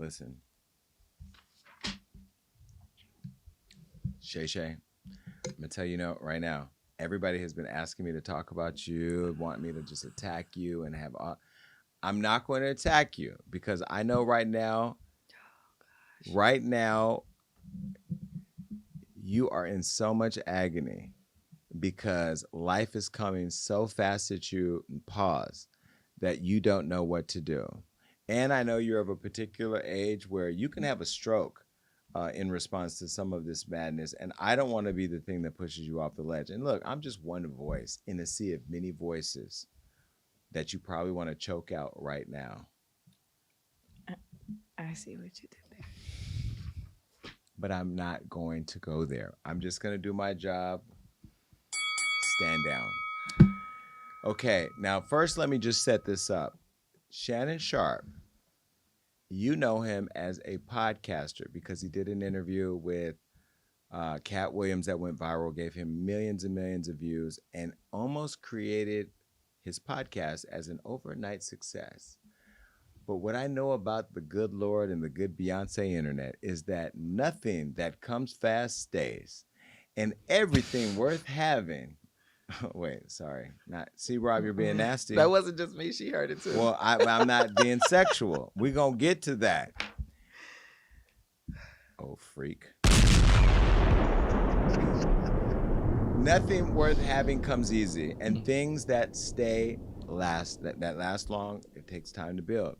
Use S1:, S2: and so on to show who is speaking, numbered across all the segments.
S1: Listen, Shay, I'm gonna tell you right now. Everybody has been asking me to talk about you, want me to just attack you and have all. I'm not going to attack you because I know right now, you are in so much agony because life is coming so fast at you, pause, that you don't know what to do. And I know you're of a particular age where you can have a stroke in response to some of this madness. And I don't want to be the thing that pushes you off the ledge. And look, I'm just one voice in a sea of many voices that you probably want to choke out right now.
S2: I see what you did there.
S1: But I'm not going to go there. I'm just going to do my job. Stand down. Okay, now first let me just set this up. Shannon Sharpe, you know him as a podcaster because he did an interview with Cat Williams that went viral, gave him millions and millions of views, and almost created his podcast as an overnight success. But what I know about the good Lord and the good Beyonce internet is that nothing that comes fast stays. And everything worth having. Wait, sorry. See, Rob, you're being nasty.
S2: That wasn't just me. She heard it too.
S1: Well, I'm not being sexual. We're going to get to that. Oh, freak. Nothing worth having comes easy. And things that last long, it takes time to build.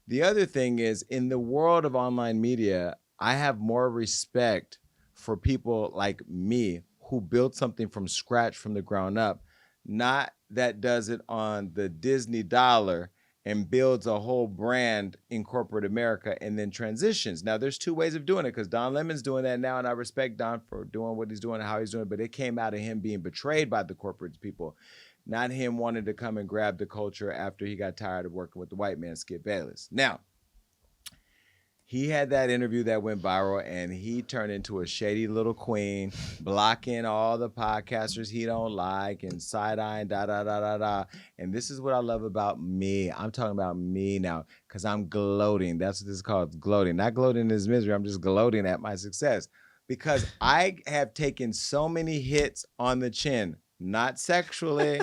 S1: The other thing is, in the world of online media, I have more respect for people like me who built something from scratch from the ground up, not that does it on the Disney dollar and builds a whole brand in corporate America and then transitions. Now, there's two ways of doing it because Don Lemon's doing that now, and I respect Don for doing what he's doing and how he's doing it, but it came out of him being betrayed by the corporate people, not him wanting to come and grab the culture after he got tired of working with the white man, Skip Bayless. Now, he had that interview that went viral, and he turned into a shady little queen, blocking all the podcasters he don't like and side-eyeing, da-da-da-da-da. And this is what I love about me. I'm talking about me now because I'm gloating. That's what this is called, gloating. Not gloating in his misery. I'm just gloating at my success because I have taken so many hits on the chin, not sexually.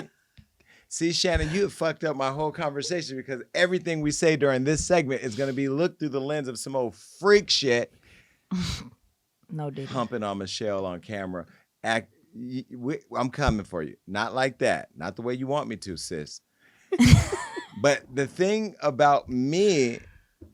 S1: See, Shannon, you have fucked up my whole conversation because everything we say during this segment is going to be looked through the lens of some old freak shit.
S2: No, Diddy.
S1: Humping on Michelle on camera. I'm coming for you. Not like that. Not the way you want me to, sis. But the thing about me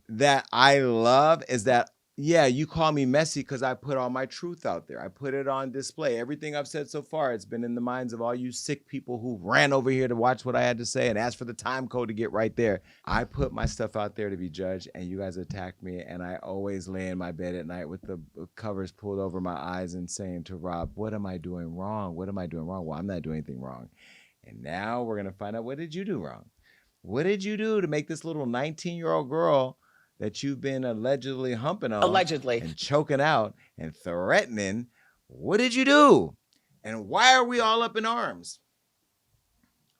S1: that I love is that, yeah, you call me messy because I put all my truth out there. I put it on display. Everything I've said so far, it's been in the minds of all you sick people who ran over here to watch what I had to say and asked for the time code to get right there. I put my stuff out there to be judged, and you guys attack me, and I always lay in my bed at night with the covers pulled over my eyes and saying to Rob, what am I doing wrong? What am I doing wrong? Well, I'm not doing anything wrong. And now we're going to find out, what did you do wrong? What did you do to make this little 19-year-old girl that you've been allegedly humping on and choking out and threatening, what did you do? And why are we all up in arms?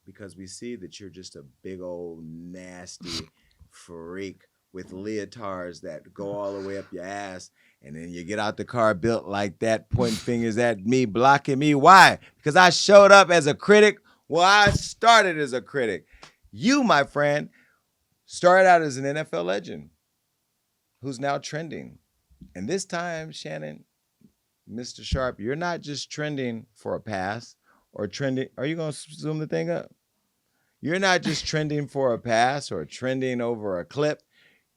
S1: Because we see that you're just a big old nasty freak with leotards that go all the way up your ass, and then you get out the car built like that, pointing fingers at me, blocking me. Why? Because I showed up as a critic. Well, I started as a critic. You, my friend, started out as an NFL legend who's now trending. And this time, Shannon, Mr. Sharpe, you're not just trending for a pass or trending. Are you going to zoom the thing up? You're not just trending for a pass or trending over a clip.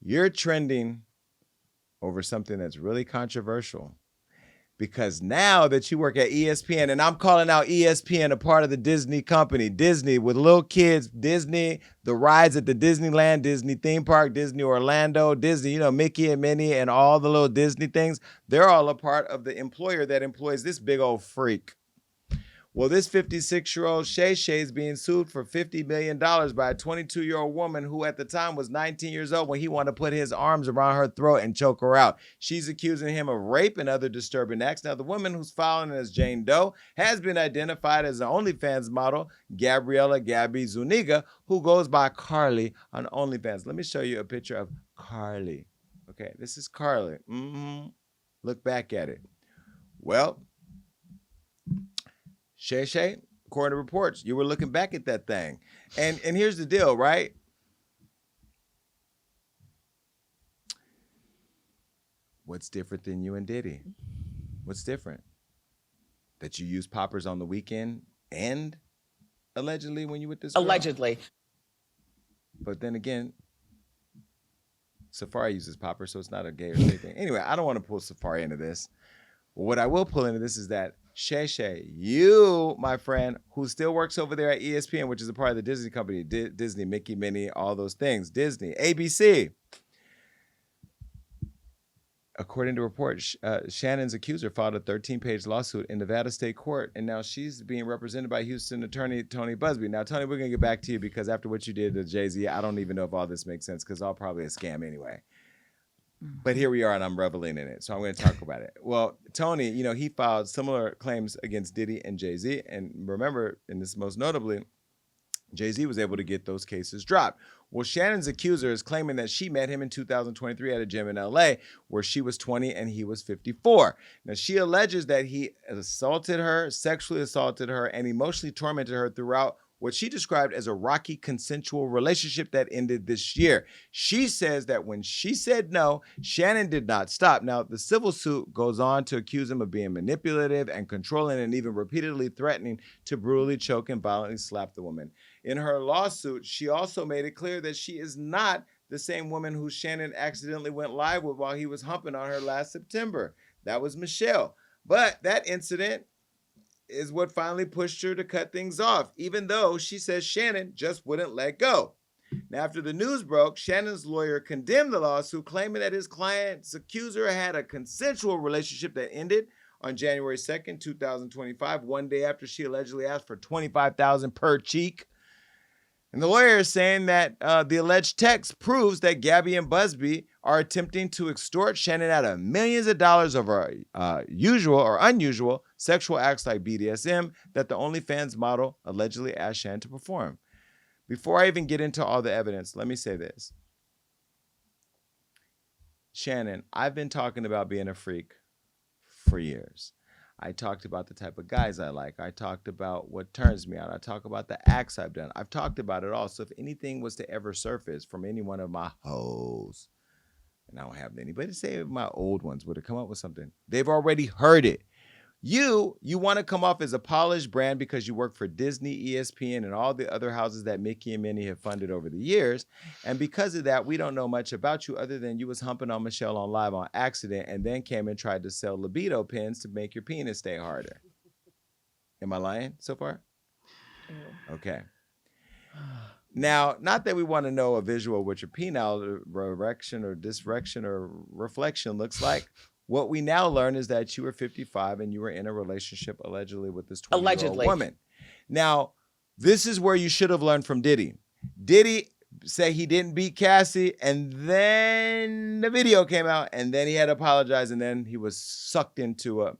S1: You're trending over something that's really controversial. Because now that you work at ESPN, and I'm calling out ESPN, a part of the Disney company, Disney with little kids, Disney, the rides at the Disneyland, Disney theme park, Disney Orlando, Disney, Mickey and Minnie and all the little Disney things, they're all a part of the employer that employs this big old freak. Well, this 56-year-old Shay is being sued for $50 million by a 22-year-old woman who at the time was 19 years old when he wanted to put his arms around her throat and choke her out. She's accusing him of rape and other disturbing acts. Now, the woman who's filing as Jane Doe has been identified as the OnlyFans model, Gabriella Gabby Zuniga, who goes by Carly on OnlyFans. Let me show you a picture of Carly. Okay, this is Carly. Look back at it. Well, Shay, according to reports, you were looking back at that thing. And here's the deal, right? What's different than you and Diddy? What's different? That you use poppers on the weekend and allegedly when you with this girl?
S3: Allegedly.
S1: But then again, Safari uses poppers, so it's not a gay or straight thing. Anyway, I don't want to pull Safari into this. What I will pull into this is that Shay, you, my friend, who still works over there at ESPN, which is a part of the Disney company, Disney, Mickey, Minnie, all those things, Disney, ABC. According to reports, Shannon's accuser filed a 13-page lawsuit in Nevada State Court, and now she's being represented by Houston attorney Tony Busby. Now, Tony, we're going to get back to you because after what you did to Jay-Z, I don't even know if all this makes sense because it's all probably a scam anyway. But here we are, and I'm reveling in it, so I'm going to talk about it. Well, Tony, he filed similar claims against Diddy and Jay-Z, and remember, and this most notably, Jay-Z was able to get those cases dropped. Well, Shannon's accuser is claiming that she met him in 2023 at a gym in LA where she was 20 and he was 54. Now, she alleges that he assaulted her, sexually assaulted her, and emotionally tormented her throughout what she described as a rocky consensual relationship that ended this year. She says that when she said no, Shannon did not stop. Now, the civil suit goes on to accuse him of being manipulative and controlling and even repeatedly threatening to brutally choke and violently slap the woman. In her lawsuit, she also made it clear that she is not the same woman who Shannon accidentally went live with while he was humping on her last September. That was Michelle. But that incident is what finally pushed her to cut things off, even though she says Shannon just wouldn't let go. Now, after the news broke, Shannon's lawyer condemned the lawsuit, claiming that his client's accuser had a consensual relationship that ended on January 2nd, 2025, one day after she allegedly asked for $25,000 per cheek. And the lawyer is saying that the alleged text proves that Gabby and Busby are attempting to extort Shannon out of millions of dollars over usual or unusual sexual acts like BDSM that the OnlyFans model allegedly asked Shannon to perform. Before I even get into all the evidence, let me say this. Shannon, I've been talking about being a freak for years. I talked about the type of guys I like. I talked about what turns me on. I talk about the acts I've done. I've talked about it all. So if anything was to ever surface from any one of my hoes, and I don't have any, but say my old ones would have come up with something, they've already heard it. You want to come off as a polished brand because you work for Disney, ESPN, and all the other houses that Mickey and Minnie have funded over the years. And because of that, we don't know much about you other than you was humping on Michelle on live on accident and then came and tried to sell libido pins to make your penis stay harder. Am I lying so far? Okay. Now, not that we want to know a visual of what your penile erection or dysrection or reflection looks like. What we now learn is that you were 55 and you were in a relationship allegedly with this 20-year-old woman. Now, this is where you should have learned from Diddy. Diddy said he didn't beat Cassie, and then the video came out, and then he had to apologize, and then he was sucked into a,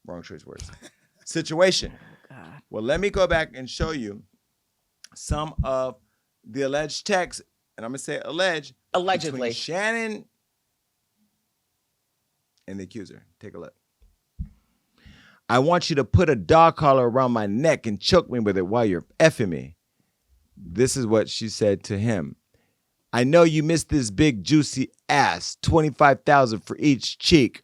S1: wrong choice words, situation.
S2: God.
S1: Well, let me go back and show you some of the alleged texts, and I'm going to say allegedly, between Shannon and the accuser. Take a look. I want you to put a dog collar around my neck and choke me with it while you're effing me. This is what she said to him. I know you missed this big juicy ass, $25,000 for each cheek.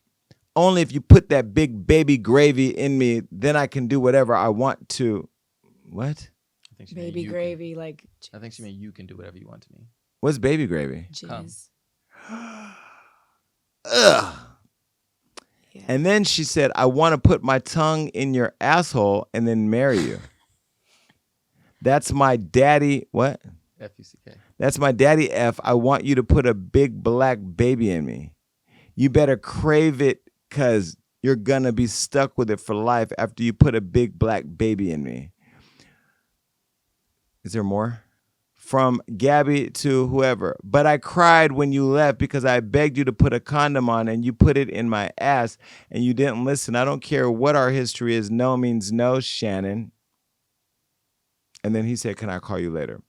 S1: Only if you put that big baby gravy in me, then I can do whatever I want to. What?
S3: I think she
S2: Baby gravy, like.
S3: I think she meant you can do whatever you want to me.
S1: What's baby gravy?
S2: Jizz.
S1: Ugh.
S2: Yeah.
S1: And then she said, I want to put my tongue in your asshole and then marry you. That's my daddy. What?
S3: F-U-C-K.
S1: That's my daddy F. I want you to put a big black baby in me. You better crave it because you're going to be stuck with it for life after you put a big black baby in me. Is there more? From Gabby to whoever. But I cried when you left because I begged you to put a condom on and you put it in my ass and you didn't listen. I don't care what our history is. No means no, Shannon. And then he said, can I call you later?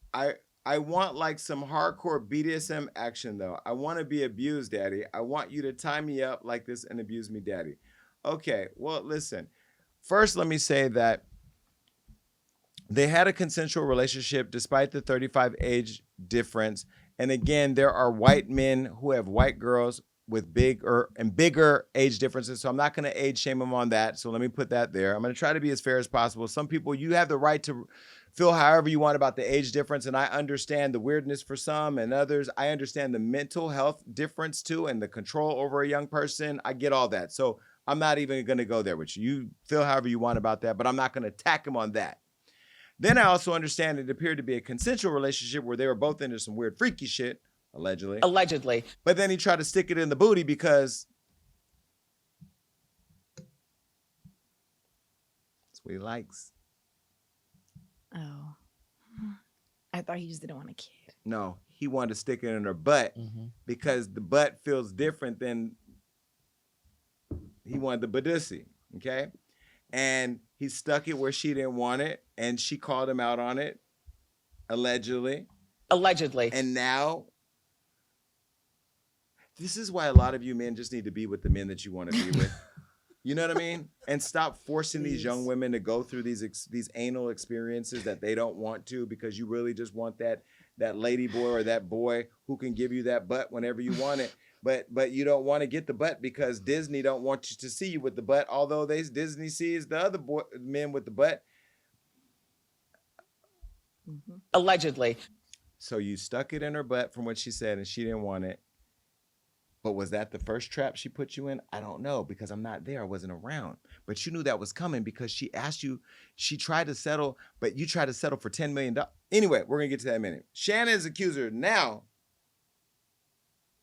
S1: I want like some hardcore BDSM action though. I want to be abused, daddy. I want you to tie me up like this and abuse me, daddy. Okay, well, listen. First, let me say that they had a consensual relationship despite the 35 age difference. And again, there are white men who have white girls with bigger age differences. So I'm not going to age shame them on that. So let me put that there. I'm going to try to be as fair as possible. Some people, you have the right to feel however you want about the age difference. And I understand the weirdness for some and others. I understand the mental health difference too and the control over a young person. I get all that. So I'm not even going to go there with you. You feel however you want about that, but I'm not going to attack him on that. Then I also understand it appeared to be a consensual relationship where they were both into some weird freaky shit, allegedly.
S4: Allegedly.
S1: But then he tried to stick it in the booty because that's what he likes.
S2: Oh. I thought he just didn't want a kid.
S1: No, he wanted to stick it in her butt because the butt feels different than he wanted the badussy, okay? And he stuck it where she didn't want it, and she called him out on it, allegedly.
S4: Allegedly.
S1: And now, this is why a lot of you men just need to be with the men that you want to be with. You know what I mean? And stop forcing these young women to go through these anal experiences that they don't want to because you really just want that lady boy or that boy who can give you that butt whenever you want it. But you don't want to get the butt because Disney don't want you to see you with the butt, although Disney sees the other men with the butt.
S4: Allegedly.
S1: So you stuck it in her butt from what she said and she didn't want it. But was that the first trap she put you in? I don't know because I'm not there. I wasn't around. But you knew that was coming because she asked you, she tried to settle, but you tried to settle for $10 million. Anyway, we're going to get to that in a minute. Shannon's accuser now,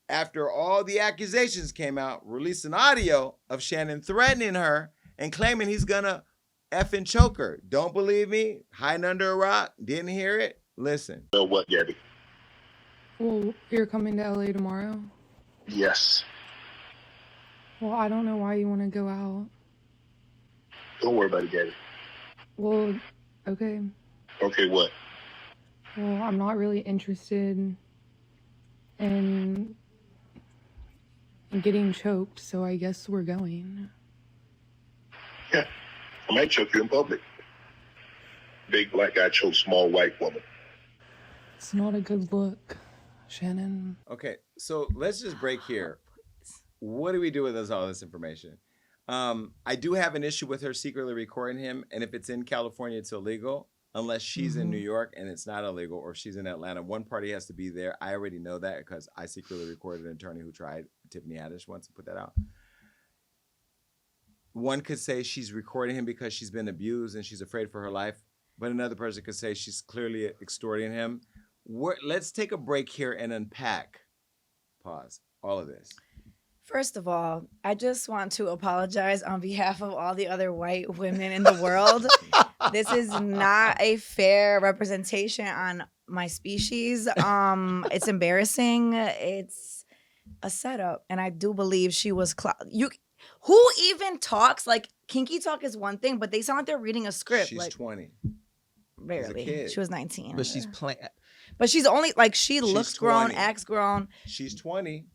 S1: after all the accusations came out, released an audio of Shannon threatening her and claiming he's going to effing choke her. Don't believe me? Hiding under a rock? Didn't hear it? Listen.
S5: So what, Gabby?
S6: Well, you're coming to LA tomorrow?
S5: Yes.
S6: Well, I don't know why you want to go out.
S5: Don't worry about it, Gabby.
S6: Well, okay.
S5: Okay, what?
S6: Well, I'm not really interested in getting choked, so I guess we're going.
S5: Yeah. I might choke you in public. Big black guy chokes small white woman.
S6: It's not a good look, Shannon.
S1: Okay, so let's just break here. What do we do with all this information? I do have an issue with her secretly recording him, and if it's in California, it's illegal, unless she's in New York and it's not illegal, or if she's in Atlanta. One party has to be there. I already know that because I secretly recorded an attorney who tried. Tiffany Haddish once to put that out. One could say she's recording him because she's been abused and she's afraid for her life, but another person could say she's clearly extorting him. Let's take a break here and unpack, pause, all of this.
S2: First of all, I just want to apologize on behalf of all the other white women in the world. This is not a fair representation on my species. It's embarrassing. It's a setup, and I do believe she was. Who even talks like kinky talk is one thing, but they sound like they're reading a script.
S1: She's
S2: like
S1: 20.
S2: Barely. She was 19.
S3: But she's playing.
S2: But she's only like she looks grown,
S1: 20.
S2: acts grown.
S1: She's 20.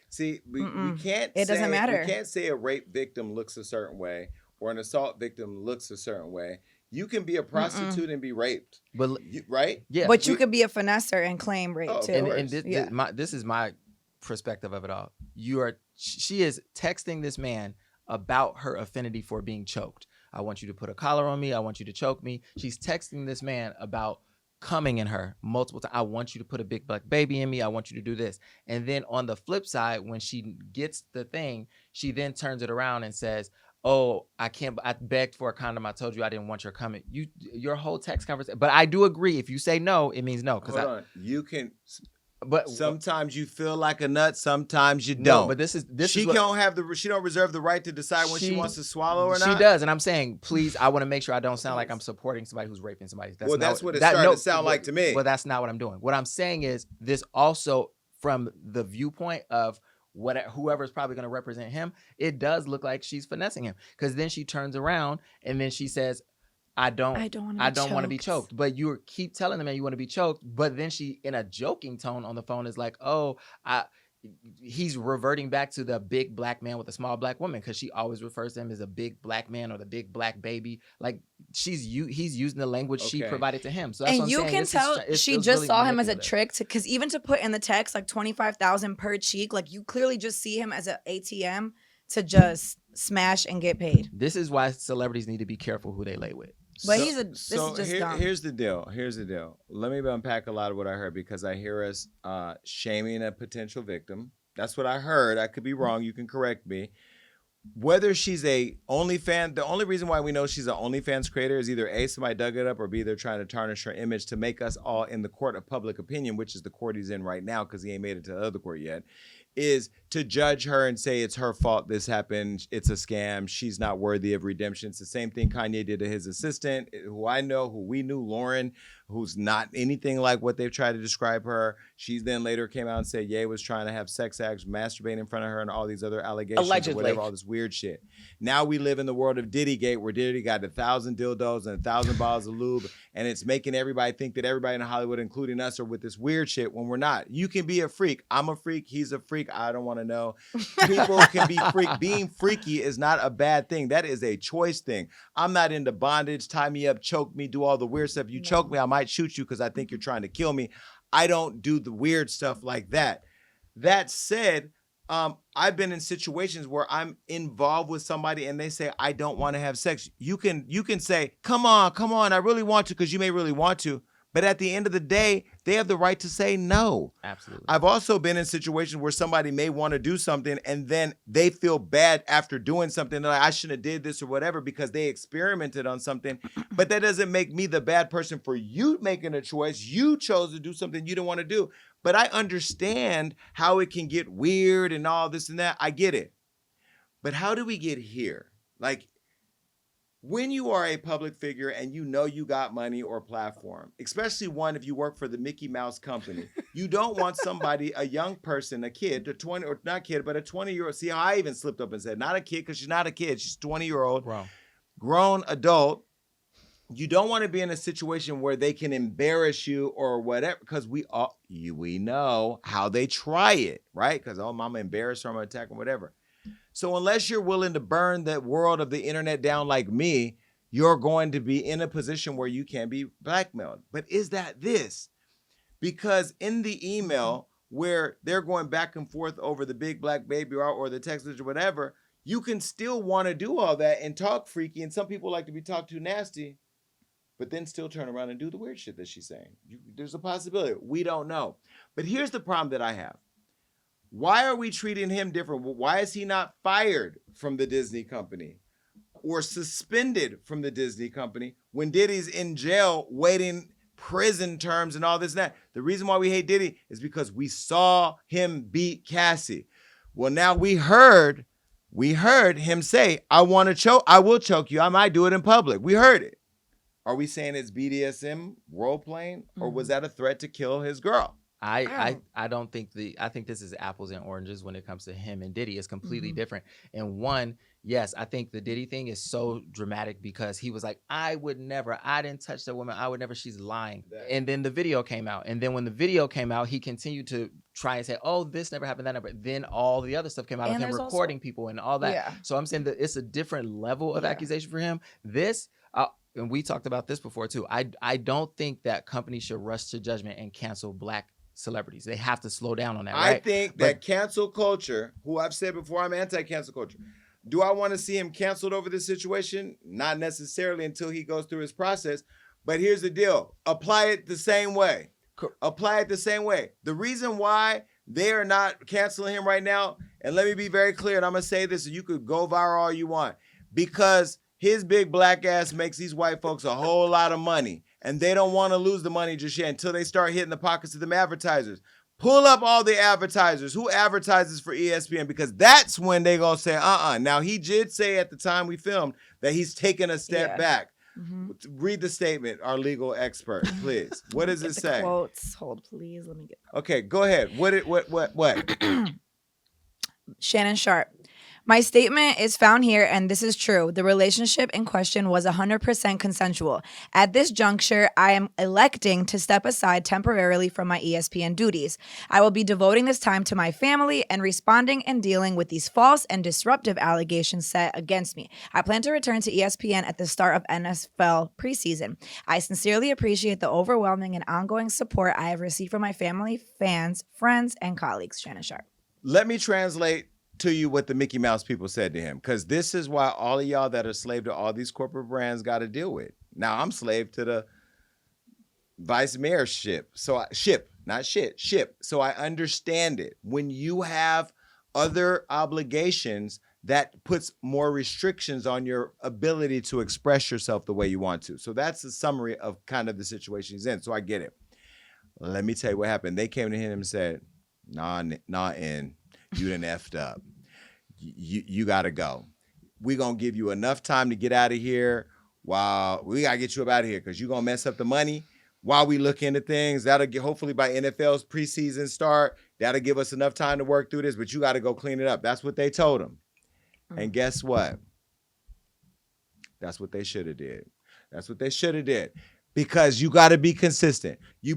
S1: See, we can't.
S2: It doesn't matter.
S1: We can't say a rape victim looks a certain way or an assault victim looks a certain way. You can be a prostitute and be raped,
S3: But
S1: right?
S3: yeah,
S2: But you could be a finesser and claim rape too.
S3: and this is my perspective of it all. She is texting this man about her affinity for being choked. I want you to put a collar on me. I want you to choke me. She's texting this man about coming in her multiple times. I want you to put a big black baby in me. I want you to do this. And then on the flip side, when she gets the thing, she then turns it around and says, oh, I begged for a condom. I told you I didn't want your coming. Your whole text conversation. But I do agree. If you say no, it means no.
S1: Hold on. You can.
S3: But
S1: sometimes you feel like a nut. Sometimes you don't.
S3: No, but this
S1: she don't reserve the right to decide when she wants to swallow or not.
S3: She does, and I'm saying, please, I want to make sure I don't sound like I'm supporting somebody who's raping somebody.
S1: That's what it's starting to sound like to me.
S3: Well, that's not what I'm doing. What I'm saying is this also from the viewpoint of whoever's probably going to represent him, it does look like she's finessing him because then she turns around and then she says, I don't want to be
S2: choked.
S3: choked. But you keep telling the man you want to be choked. But then she, in a joking tone on the phone, is like, oh, he's reverting back to the big black man with a small black woman, because she always refers to him as a big black man or the big black baby. Like he's using the language she provided to him. So that's
S2: and
S3: what I'm
S2: you
S3: saying.
S2: can tell she just
S3: really
S2: saw him as a
S3: manipulative.
S2: trick, because even to put in the text like 25,000 per cheek, like you clearly just see him as an ATM to just smash and get paid.
S3: This is why celebrities need to be careful who they lay with.
S2: But this is just dumb.
S1: Here's the deal. Let me unpack a lot of what I heard, because I hear us shaming a potential victim. That's what I heard. I could be wrong. You can correct me. Whether she's a OnlyFans, the only reason why we know she's an OnlyFans creator is either A, somebody dug it up, or B, they're trying to tarnish her image to make us all in the court of public opinion, which is the court he's in right now because he ain't made it to the other court yet, is to judge her and say it's her fault this happened, it's a scam, she's not worthy of redemption. It's the same thing Kanye did to his assistant, who I know, who we knew, Lauren, who's not anything like what they've tried to describe her. She then later came out and said Ye was trying to have sex acts, masturbating in front of her, and all these other allegations.
S4: Allegedly.
S1: Or whatever, all this weird shit. Now we live in the world of Diddy Gate, where Diddy got 1,000 dildos and 1,000 bottles of lube, and it's making everybody think that everybody in Hollywood, including us, are with this weird shit when we're not. You can be a freak. I'm a freak. He's a freak. I don't want to know. People can be freak. Being freaky is not a bad thing. That is a choice thing. I'm not into bondage. Tie me up, choke me, do all the weird stuff. You choke me, I might shoot you because I think you're trying to kill me. I don't do the weird stuff like that. That said, I've been in situations where I'm involved with somebody and they say, I don't want to have sex. You can say, come on, I really want to, because you may really want to. But at the end of the day, they have the right to say no.
S3: Absolutely.
S1: I've also been in situations where somebody may want to do something and then they feel bad after doing something. They're like, I shouldn't have did this or whatever because they experimented on something. But that doesn't make me the bad person for you making a choice. You chose to do something you didn't want to do. But I understand how it can get weird and all this and that. I get it. But how do we get here? Like, when you are a public figure and you know you got money or platform, especially one if you work for the Mickey Mouse company, you don't want somebody, a young person, a kid, a 20, or not kid, but a 20-year-old. See how I even slipped up and said, not a kid, because she's not a kid. She's 20-year-old, grown adult. You don't want to be in a situation where they can embarrass you or whatever, because we know how they try it, right? Because, oh, mama embarrassed her, I'm going to attack her, whatever. So unless you're willing to burn the world of the internet down like me, you're going to be in a position where you can be blackmailed. But is that this? Because in the email where they're going back and forth over the big black baby or the text message or whatever, you can still want to do all that and talk freaky. And some people like to be talked too nasty, but then still turn around and do the weird shit that she's saying. There's a possibility. We don't know. But here's the problem that I have. Why are we treating him different? Why is he not fired from the Disney company or suspended from the Disney company when Diddy's in jail waiting prison terms and all this and that? The reason why we hate Diddy is because we saw him beat Cassie. Well, now we heard him say, I will choke you. I might do it in public. We heard it. Are we saying it's BDSM role playing, or was that a threat to kill his girl?
S3: I don't think I think this is apples and oranges when it comes to him and Diddy. It's completely different. And one, yes, I think the Diddy thing is so dramatic because he was like, I didn't touch that woman. I would never, she's lying. And then the video came out. And then when the video came out, he continued to try and say, oh, this never happened, that never. Then all the other stuff came out of him recording people and all that.
S2: Yeah.
S3: So I'm saying that it's a different level of accusation for him. This, and we talked about this before too. I don't think that companies should rush to judgment and cancel black celebrities. They have to slow down on that, right?
S1: I think that cancel culture, who I've said before, I'm anti-cancel culture. Do I want to see him canceled over this situation? Not necessarily until he goes through his process. But here's the deal. Apply it the same way. Apply it the same way. The reason why they are not canceling him right now, and let me be very clear, and I'm going to say this, and you could go viral all you want, because his big black ass makes these white folks a whole lot of money. And they don't want to lose the money just yet until they start hitting the pockets of them advertisers. Pull up all the advertisers. Who advertises for ESPN? Because that's when they going to say, Now, he did say at the time we filmed that he's taking a step back. Mm-hmm. Read the statement, our legal expert, please. What does it say?
S2: Quotes. Hold, please. Let me get.
S1: Okay, go ahead. What?
S2: Shannon Sharpe. My statement is found here, and this is true. The relationship in question was 100% consensual. At this juncture, I am electing to step aside temporarily from my ESPN duties. I will be devoting this time to my family and responding and dealing with these false and disruptive allegations set against me. I plan to return to ESPN at the start of NFL preseason. I sincerely appreciate the overwhelming and ongoing support I have received from my family, fans, friends, and colleagues. Shannon Sharpe.
S1: Let me translate to you what the Mickey Mouse people said to him, because this is why all of y'all that are slave to all these corporate brands got to deal with. Now I'm slave to the vice mayorship, ship. So I understand it. When you have other obligations, that puts more restrictions on your ability to express yourself the way you want to. So that's the summary of kind of the situation he's in. So I get it. Let me tell you what happened. They came to him and said, nah, you done effed up. You got to go. We're going to give you enough time to get out of here while we got to get you up out of here because you're going to mess up the money while we look into things. That'll get, hopefully by NFL's preseason start, that'll give us enough time to work through this, but you got to go clean it up. That's what they told him. And guess what? That's what they should have did. Because you got to be consistent. You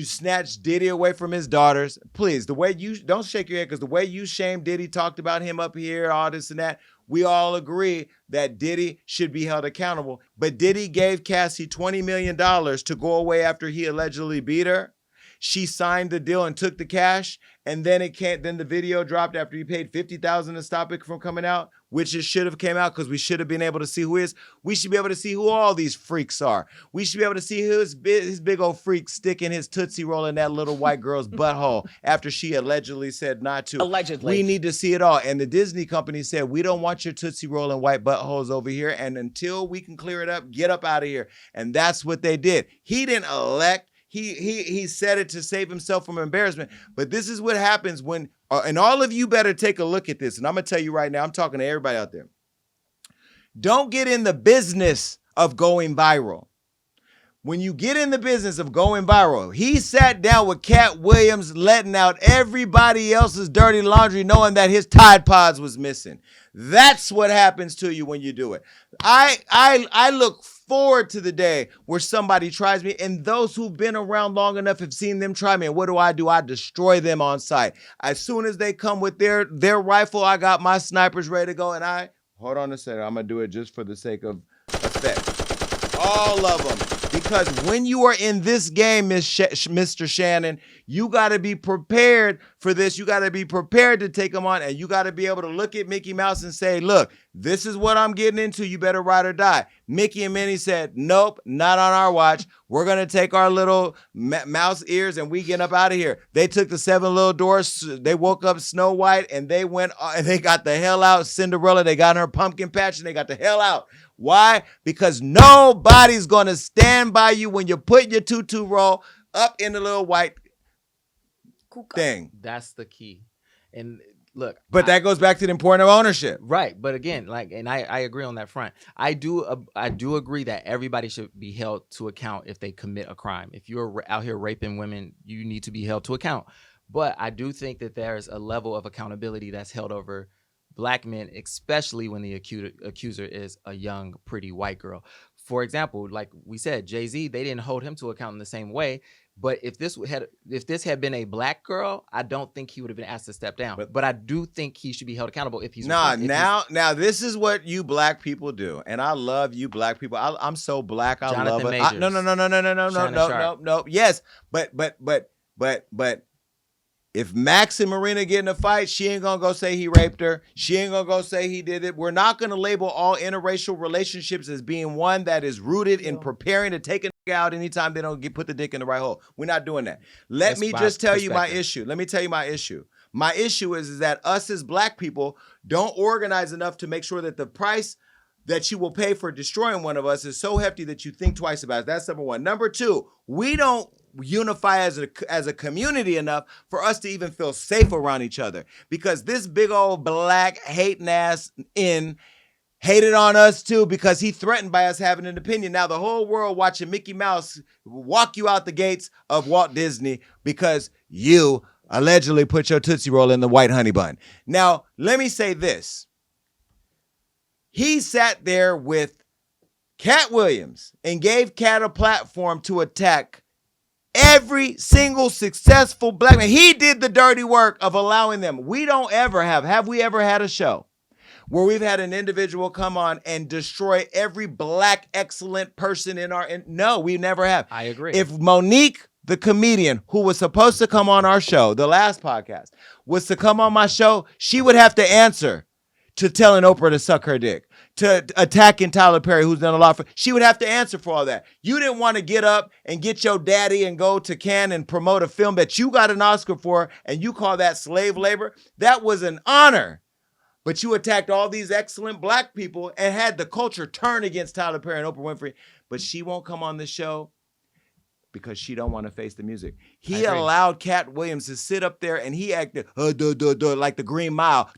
S1: snatch Diddy away from his daughters. Please, the way you, don't shake your head, because the way you shamed Diddy, talked about him up here, all this and that, we all agree that Diddy should be held accountable. But Diddy gave Cassie $20 million to go away after he allegedly beat her. She signed the deal and took the cash, and then then the video dropped after he paid $50,000 to stop it from coming out, which it should have came out because we should have been able to see who is. We should be able to see who all these freaks are. We should be able to see who his big old freak sticking his Tootsie Roll in that little white girl's butthole after she allegedly said not to.
S4: Allegedly.
S1: We need to see it all. And the Disney company said, we don't want your Tootsie Roll and white buttholes over here. And until we can clear it up, get up out of here. And that's what they did. He didn't elect. He said it to save himself from embarrassment. But this is what happens when, and all of you better take a look at this. And I'm going to tell you right now, I'm talking to everybody out there. Don't get in the business of going viral. When you get in the business of going viral, he sat down with Cat Williams, letting out everybody else's dirty laundry, knowing that his Tide Pods was missing. That's what happens to you when you do it. I look forward to the day where somebody tries me, and those who've been around long enough have seen them try me. And what do? I destroy them on sight. As soon as they come with their rifle, I got my snipers ready to go, and hold on a second, I'm gonna do it just for the sake of effect. All of them. Because when you are in this game, Mr. Shannon, you got to be prepared for this. You got to be prepared to take them on, and you got to be able to look at Mickey Mouse and say, look, this is what I'm getting into. You better ride or die. Mickey and Minnie said, nope, not on our watch. We're going to take our little mouse ears and we get up out of here. They took the 7 little doors. They woke up Snow White and they went and they got the hell out. Cinderella, they got in her pumpkin patch and they got the hell out. Why? Because nobody's going to stand by you when you put your tutu roll up in the little white thing.
S3: That's the key. And look,
S1: but that goes back to the importance of ownership.
S3: Right. But again, I agree on that front. I do agree that everybody should be held to account if they commit a crime. If you're out here raping women, you need to be held to account. But I do think that there's a level of accountability that's held over Black men, especially when the accuser is a young, pretty white girl. For example, like we said, Jay-Z, they didn't hold him to account in the same way. But if this had been a Black girl, I don't think he would have been asked to step down. But I do think he should be held accountable if he's
S1: now this is what you Black people do, and I love you Black people. I'm so Black. I love it. No. Yes, but. If Max and Marina get in a fight, she ain't gonna go say he raped her. She ain't gonna go say he did it. We're not gonna label all interracial relationships as being one that is rooted in preparing to take a nigga out anytime they don't put the dick in the right hole. We're not doing that. Let me just tell you my issue. Let me tell you my issue. My issue is that us as Black people don't organize enough to make sure that the price that you will pay for destroying one of us is so hefty that you think twice about it. That's number one. Number two, we don't unify as a community enough for us to even feel safe around each other, because this big old Black hating ass hated on us too because he threatened by us having an opinion. Now the whole world watching Mickey Mouse walk you out the gates of Walt Disney because you allegedly put your Tootsie Roll in the white honey bun. Now let me say this. He sat there with Cat Williams and gave Cat a platform to attack every single successful black man. He did the dirty work of allowing them. We don't ever have we ever had a show where we've had an individual come on and destroy every black excellent person in our, no, we never have.
S3: I agree.
S1: If Monique, the comedian who was supposed to come on our show, the last podcast, was to come on my show, she would have to answer to telling Oprah to suck her dick, to attacking Tyler Perry, who's done a lot for, she would have to answer for all that. You didn't want to get up and get your daddy and go to Cannes and promote a film that you got an Oscar for, and you call that slave labor. That was an honor. But you attacked all these excellent black people and had the culture turn against Tyler Perry and Oprah Winfrey. But she won't come on the show because she don't want to face the music. He allowed Cat Williams to sit up there and he acted like the Green Mile.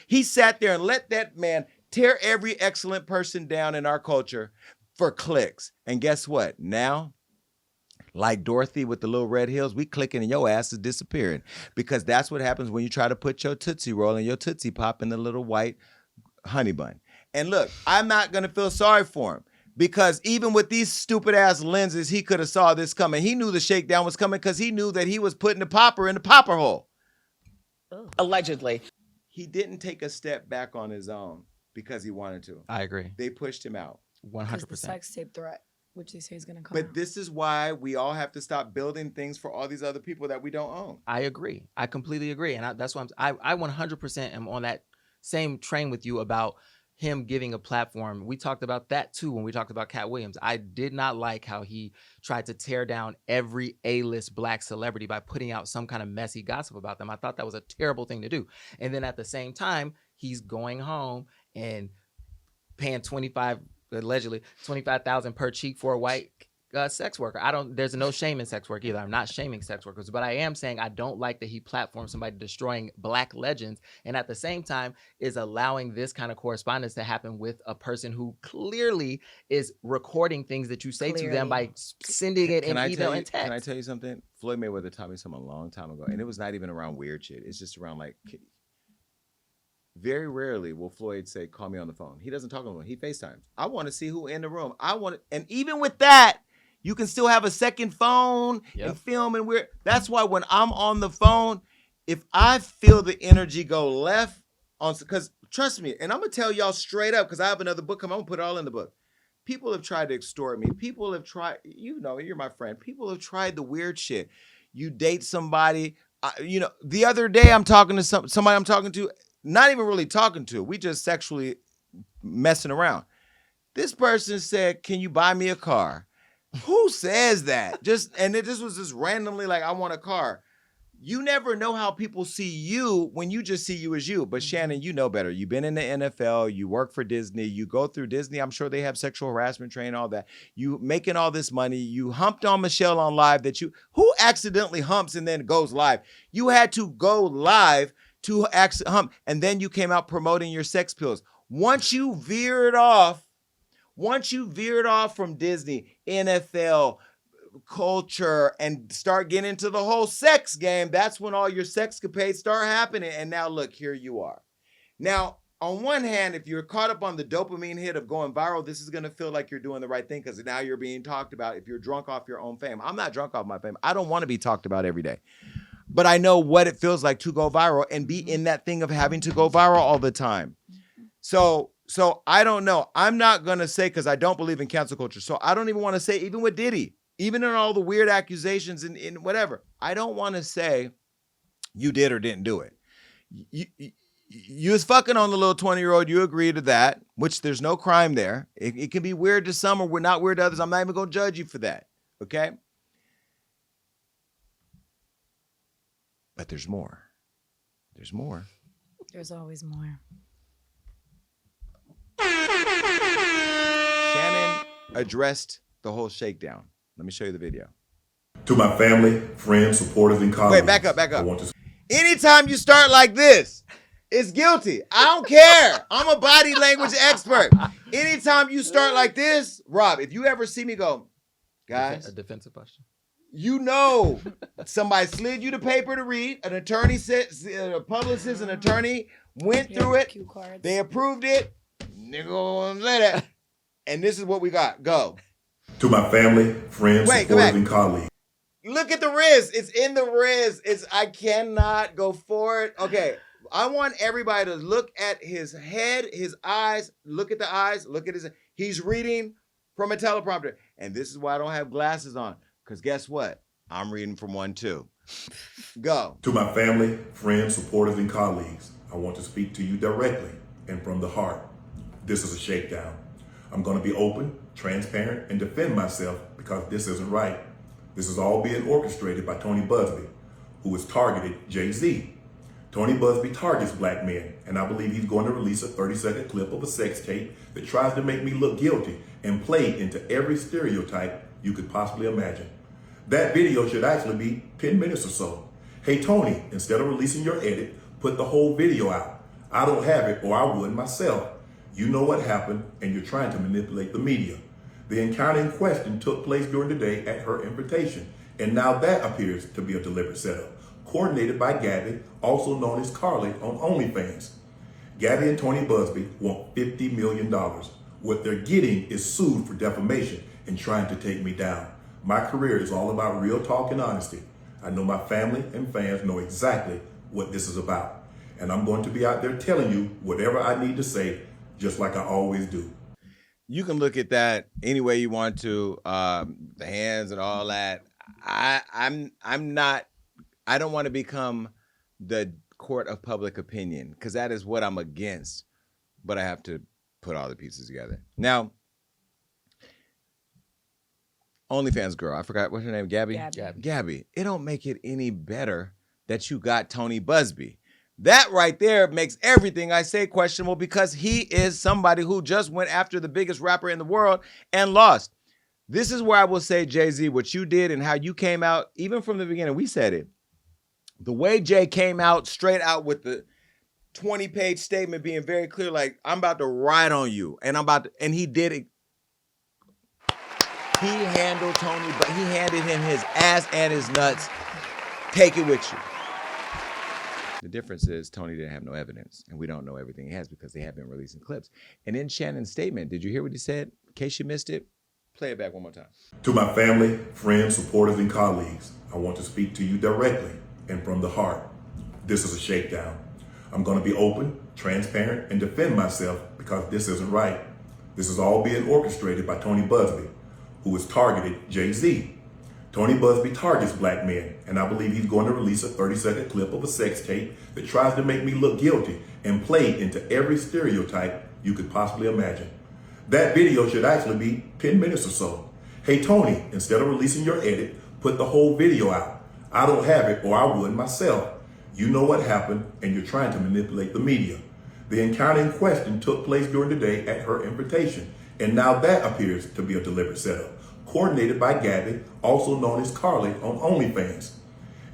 S1: He sat there and let that man tear every excellent person down in our culture for clicks. And guess what? Now, like Dorothy with the little red heels, we clicking and your ass is disappearing. Because that's what happens when you try to put your Tootsie Roll and your Tootsie Pop in the little white honey bun. And look, I'm not going to feel sorry for him. Because even with these stupid ass lenses, he could have saw this coming. He knew the shakedown was coming because he knew that he was putting the popper in the popper hole.
S4: Allegedly.
S1: He didn't take a step back on his own because he wanted to.
S3: I agree.
S1: They pushed him out.
S3: 100%.
S2: The sex tape threat, which they say is going to come
S1: But
S2: out.
S1: this is why we all have to stop building things for all these other people that we don't own.
S3: I agree. I completely agree. And that's why I 100% am on that same train with you about him giving a platform. We talked about that too when we talked about Cat Williams. I did not like how he tried to tear down every A-list black celebrity by putting out some kind of messy gossip about them. I thought that was a terrible thing to do. And then at the same time, he's going home and paying allegedly $25,000 per cheek for a white sex worker. There's no shame in sex work either. I'm not shaming sex workers, but I am saying I don't like that he platformed somebody destroying black legends and at the same time is allowing this kind of correspondence to happen with a person who clearly is recording things that you say to them by sending it in email and text.
S1: Can I tell you something? Floyd Mayweather taught me something a long time ago, and it was not even around weird shit. It's just around like, very rarely will Floyd say, call me on the phone. He doesn't talk on the phone. He FaceTimes. I want to see who in the room. And even with that, you can still have a second phone and film and that's why when I'm on the phone, if I feel the energy go left because trust me, and I'm going to tell y'all straight up because I have another book coming. I'm going to put it all in the book. People have tried to extort me. People have tried, you're my friend. People have tried the weird shit. You date somebody, the other day I'm talking to somebody I'm talking to, not even really talking to. We just sexually messing around. This person said, can you buy me a car? Who says that? This was just randomly like, I want a car. You never know how people see you when you just see you as you. But Shannon, you know better. You've been in the NFL. You work for Disney. You go through Disney. I'm sure they have sexual harassment training, all that. You making all this money. You humped on Michelle on live who accidentally humps and then goes live? You had to go live to hump. And then you came out promoting your sex pills. Once you veered off from Disney, NFL, culture, and start getting into the whole sex game, that's when all your sexcapades start happening. And now look, here you are. Now, on one hand, if you're caught up on the dopamine hit of going viral, this is going to feel like you're doing the right thing because now you're being talked about if you're drunk off your own fame. I'm not drunk off my fame. I don't want to be talked about every day. But I know what it feels like to go viral and be in that thing of having to go viral all the time. So I don't know. I'm not going to say, because I don't believe in cancel culture. So I don't even want to say, even with Diddy, even in all the weird accusations and in whatever, I don't want to say you did or didn't do it. You was fucking on the little 20-year-old. You agree to that, which there's no crime there. It can be weird to some or we're not weird to others. I'm not even going to judge you for that. Okay. But there's more. There's more.
S2: There's always more.
S1: Shannon addressed the whole shakedown. Let me show you the video.
S5: To my family, friends, supporters, and colleagues.
S1: Wait, back up. Anytime you start like this, it's guilty. I don't care. I'm a body language expert. Anytime you start like this, Rob, if you ever see me go, guys.
S3: A defensive question.
S1: You know, somebody slid you the paper to read. An attorney said, a publicist, an attorney went
S2: Yeah,
S1: through it,
S2: cue cards.
S1: they approved it. Nigga won't say that. And this is what we got. Go.
S5: To my family, friends,
S1: Wait, go
S5: supporters,
S1: back.
S5: and colleagues.
S1: Look at the Riz. It's in the Riz. I cannot go forward. Okay. I want everybody to look at his head, his eyes. Look at the eyes. Look at his. He's reading from a teleprompter. And this is why I don't have glasses on. Because guess what? I'm reading from one too. Go.
S5: To my family, friends, supporters, and colleagues, I want to speak to you directly and from the heart. This is a shakedown. I'm going to be open, transparent, and defend myself because this isn't right. This is all being orchestrated by Tony Busby, who has targeted Jay-Z. Tony Busby targets black men, and I believe he's going to release a 30-second clip of a sex tape that tries to make me look guilty and play into every stereotype you could possibly imagine. That video should actually be 10 minutes or so. Hey Tony, instead of releasing your edit, put the whole video out. I don't have it, or I would myself. You know what happened, and you're trying to manipulate the media. The encounter in question took place during the day at her invitation, and now that appears to be a deliberate setup, coordinated by Gabby, also known as Carly on OnlyFans. Gabby and Tony Busby want $50 million. What they're getting is sued for defamation and trying to take me down. My career is all about real talk and honesty. I know my family and fans know exactly what this is about. And I'm going to be out there telling you whatever I need to say, just like I always do.
S1: You can look at that any way you want to, the hands and all that. I'm not. I don't want to become the court of public opinion because that is what I'm against. But I have to put all the pieces together. Now, OnlyFans girl, I forgot what's her name. Gabby. Gabby. It don't make it any better that you got Tony Busby. That right there makes everything I say questionable because he is somebody who just went after the biggest rapper in the world and lost. This is where I will say, Jay-Z, what you did and how you came out, even from the beginning, we said it. The way Jay came out straight out with the 20-page statement being very clear, like, I'm about to ride on you. And and he did it. He handled Tony, but he handed him his ass and his nuts. Take it with you. The difference is Tony didn't have no evidence, and we don't know everything he has because they have been releasing clips. And in Shannon's statement, did you hear what he said? In case you missed it, play it back one more time.
S5: To my family, friends, supporters, and colleagues, I want to speak to you directly and from the heart. This is a shakedown. I'm going to be open, transparent, and defend myself because this isn't right. This is all being orchestrated by Tony Busby, who has targeted Jay-Z. Tony Busby targets black men, and I believe he's going to release a 30-second clip of a sex tape that tries to make me look guilty and play into every stereotype you could possibly imagine. That video should actually be 10 minutes or so. Hey Tony, instead of releasing your edit, put the whole video out. I don't have it, or I would myself. You know what happened, and you're trying to manipulate the media. The encounter in question took place during the day at her invitation, and now that appears to be a deliberate setup, coordinated by Gabby, also known as Carly on OnlyFans.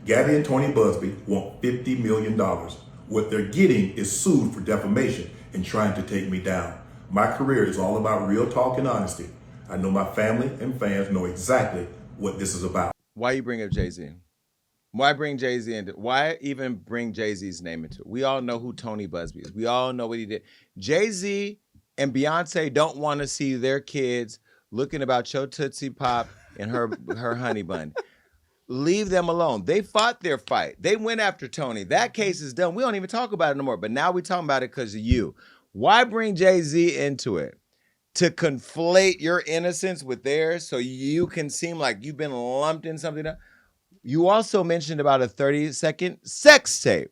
S5: Gabby and Tony Busby want $50 million. What they're getting is sued for defamation and trying to take me down. My career is all about real talk and honesty. I know my family and fans know exactly what this is about.
S1: Why you bring up Jay-Z? Why bring Jay-Z into? Why even bring Jay-Z's name into it? We all know who Tony Busby is. We all know what he did. Jay-Z and Beyonce don't want to see their kids looking about your Tootsie Pop and her honey bun. Leave them alone. They fought their fight. They went after Tony. That case is done. We don't even talk about it no more. But now we're talking about it because of you. Why bring Jay-Z into it? To conflate your innocence with theirs so you can seem like you've been lumped in something else? You also mentioned about a 30-second sex tape.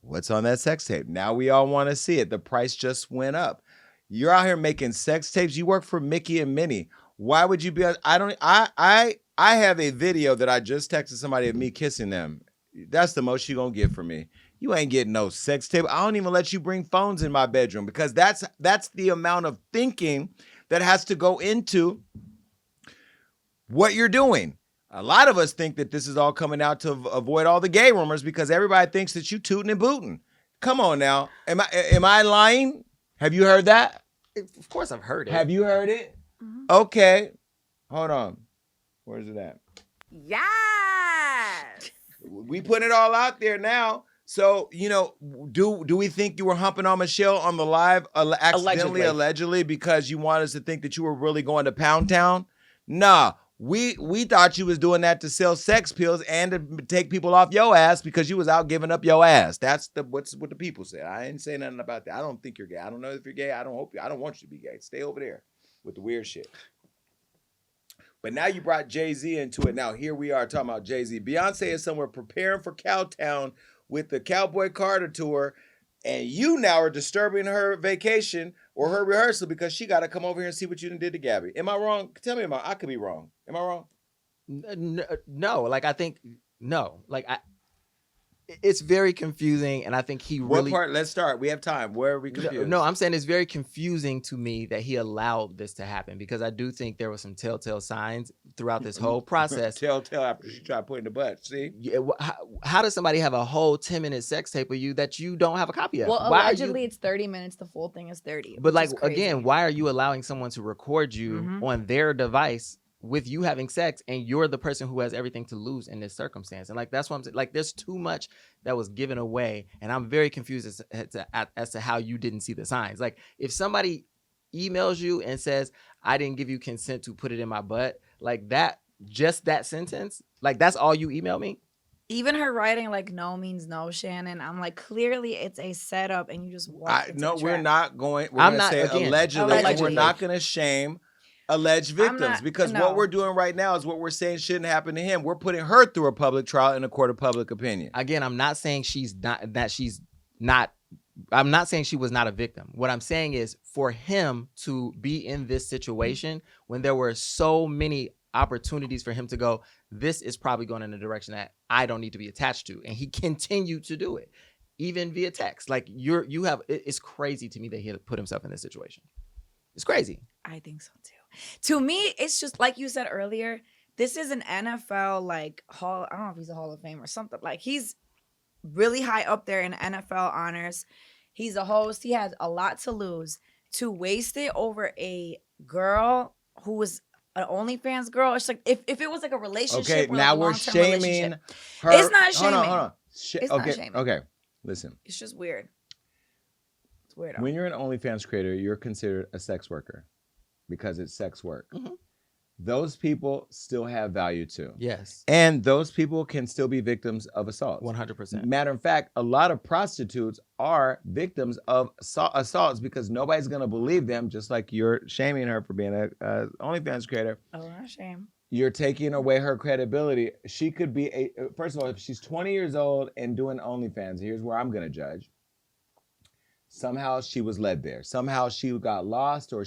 S1: What's on that sex tape? Now we all want to see it. The price just went up. You're out here making sex tapes. You work for Mickey and Minnie. Why would you be? I have a video that I just texted somebody of me kissing them. That's the most you gonna get from me. You ain't getting no sex tape. I don't even let you bring phones in my bedroom because that's the amount of thinking that has to go into what you're doing. A lot of us think that this is all coming out to avoid all the gay rumors because everybody thinks that you tooting and booting. Come on now. Am I lying? Have you heard that?
S3: Of course I've heard it.
S1: Have you heard it?
S2: Mm-hmm.
S1: Okay. Hold on. Where's it at?
S7: Yes.
S1: We put it all out there now. So, do we think you were humping on Michelle on the live accidentally, allegedly, because you want us to think that you were really going to Pound Town? Nah, we thought you was doing that to sell sex pills and to take people off your ass because you was out giving up your ass. That's what the people said. I ain't say nothing about that. I don't think you're gay. I don't know if you're gay. I don't want you to be gay. Stay over there with the weird shit. But now you brought Jay-Z into it. Now here we are talking about Jay-Z. Beyonce is somewhere preparing for Cowtown with the Cowboy Carter tour, and you now are disturbing her vacation or her rehearsal because she got to come over here and see what you did to Gabby. Am I wrong? Tell me, I could be wrong. Am I wrong?
S3: No, I think no. It's very confusing, and I think he really.
S1: What part? Let's start. We have time. Where are we confused?
S3: No, I'm saying it's very confusing to me that he allowed this to happen because I do think there were some telltale signs throughout this whole process.
S1: Telltale after she tried putting the butt. See?
S3: Yeah, how does somebody have a whole 10-minute sex tape of you that you don't have a copy of?
S2: Well, allegedly it's 30 minutes. The full thing is 30.
S3: But again, why are you allowing someone to record you on their device with you having sex, and you're the person who has everything to lose in this circumstance? And that's what I'm saying. There's too much that was given away, and I'm very confused as to how you didn't see the signs. If somebody emails you and says, "I didn't give you consent to put it in my butt," just that sentence, that's all you email me.
S2: Even her writing no means no, Shannon. I'm clearly it's a setup, and you just walk into the
S1: we're
S2: trap.
S1: not going. We're going to say allegedly, and we're not going to shame alleged victims because what we're doing right now is what we're saying shouldn't happen to him. We're putting her through a public trial in a court of public opinion.
S3: Again, I'm not saying I'm not saying she was not a victim. What I'm saying is for him to be in this situation when there were so many opportunities for him to go, this is probably going in a direction that I don't need to be attached to, and he continued to do it even via text. It's crazy to me that he had put himself in this situation. It's crazy.
S2: I think so too. To me, it's just like you said earlier, this is an NFL hall. I don't know if he's a Hall of Fame or something. He's really high up there in NFL honors. He's a host. He has a lot to lose. To waste it over a girl who was an OnlyFans girl, it's if it was a relationship.
S1: Okay, now we're shaming her.
S2: It's not shaming.
S1: Hold on.
S2: It's not shaming.
S1: Okay, listen.
S2: It's just weird. It's weird.
S1: When you're an OnlyFans creator, you're considered a sex worker because it's sex work. Mm-hmm. Those people still have value too.
S3: Yes.
S1: And those people can still be victims of assault.
S3: 100%.
S1: Matter of fact, a lot of prostitutes are victims of assaults because nobody's going to believe them, just like you're shaming her for being a OnlyFans creator.
S2: Oh, not shame.
S1: You're taking away her credibility. She could be first of all, if she's 20 years old and doing OnlyFans, here's where I'm going to judge. Somehow she was led there. Somehow she got lost, or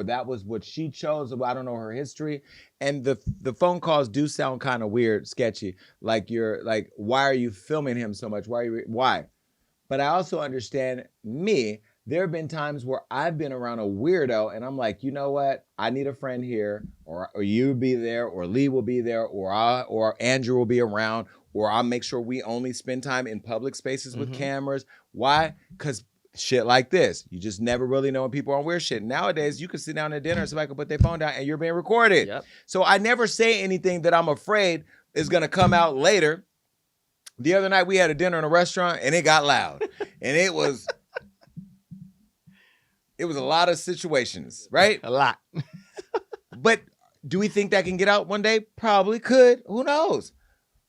S1: that was what she chose. I don't know her history. And the phone calls do sound kind of weird, sketchy. You're why are you filming him so much? Why? But I also understand me. There have been times where I've been around a weirdo and I'm like, you know what? I need a friend here, or you be there, or Lee will be there, or Andrew will be around, or I'll make sure we only spend time in public spaces with cameras. Why? Because shit like this, you just never really know when people are on weird shit. Nowadays, you can sit down at dinner and somebody can put their phone down and you're being recorded.
S3: Yep.
S1: So I never say anything that I'm afraid is going to come out later. The other night we had a dinner in a restaurant and it got loud. And it was a lot of situations, right?
S3: A lot.
S1: But do we think that can get out one day? Probably could. Who knows?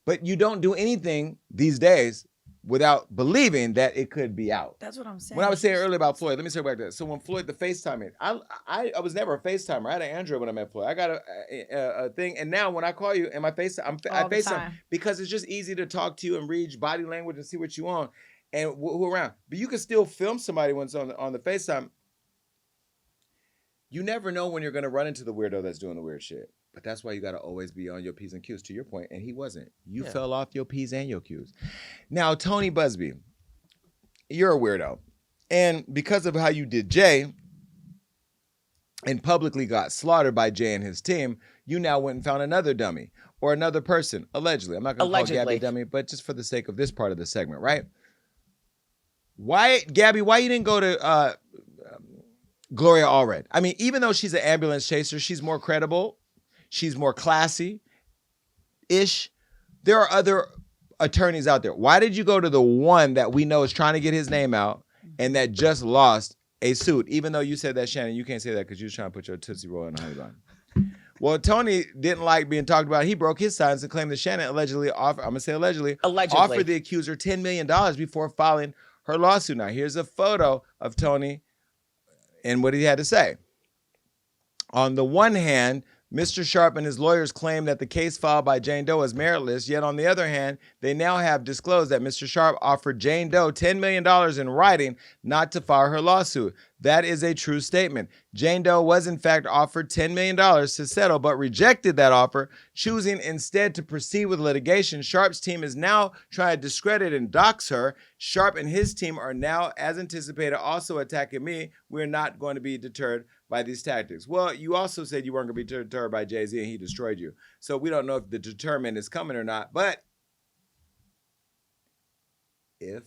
S1: But you don't do anything these days without believing that it could be out.
S2: That's what I'm saying.
S1: When I was saying earlier about Floyd, let me say back to that. So when Floyd, the FaceTiming, I was never a FaceTimer. I had an Android when I met Floyd. I got a thing, and now when I call you and I FaceTime because it's just easy to talk to you and read body language and see what you want and who around. But you can still film somebody when it's on the FaceTime. You never know when you're going to run into the weirdo that's doing the weird shit. But that's why you got to always be on your P's and Q's, to your point. And he wasn't. You fell off your P's and your Q's. Now, Tony Busby, you're a weirdo. And because of how you did Jay and publicly got slaughtered by Jay and his team, you now went and found another dummy or another person, allegedly. I'm not going to call Gabby a dummy, but just for the sake of this part of the segment, right? Gabby, why you didn't go to Gloria Allred? I mean, even though she's an ambulance chaser, she's more credible. She's more classy-ish. There are other attorneys out there. Why did you go to the one that we know is trying to get his name out and that just lost a suit? Even though you said that, Shannon, you can't say that because you was trying to put your Tootsie Roll in a honey bun. Well, Tony didn't like being talked about. He broke his silence and claimed that Shannon allegedly offered the accuser $10 million before filing her lawsuit. Now, here's a photo of Tony and what he had to say. On the one hand, Mr. Sharpe and his lawyers claim that the case filed by Jane Doe is meritless, yet on the other hand, they now have disclosed that Mr. Sharpe offered Jane Doe $10 million in writing not to file her lawsuit. That is a true statement. Jane Doe was in fact offered $10 million to settle, but rejected that offer, choosing instead to proceed with litigation. Sharpe's team is now trying to discredit and dox her. Sharpe and his team are now, as anticipated, also attacking me. We're not going to be deterred by these tactics. Well, you also said you weren't going to be deterred by Jay-Z and he destroyed you. So we don't know if the deterrent is coming or not. But if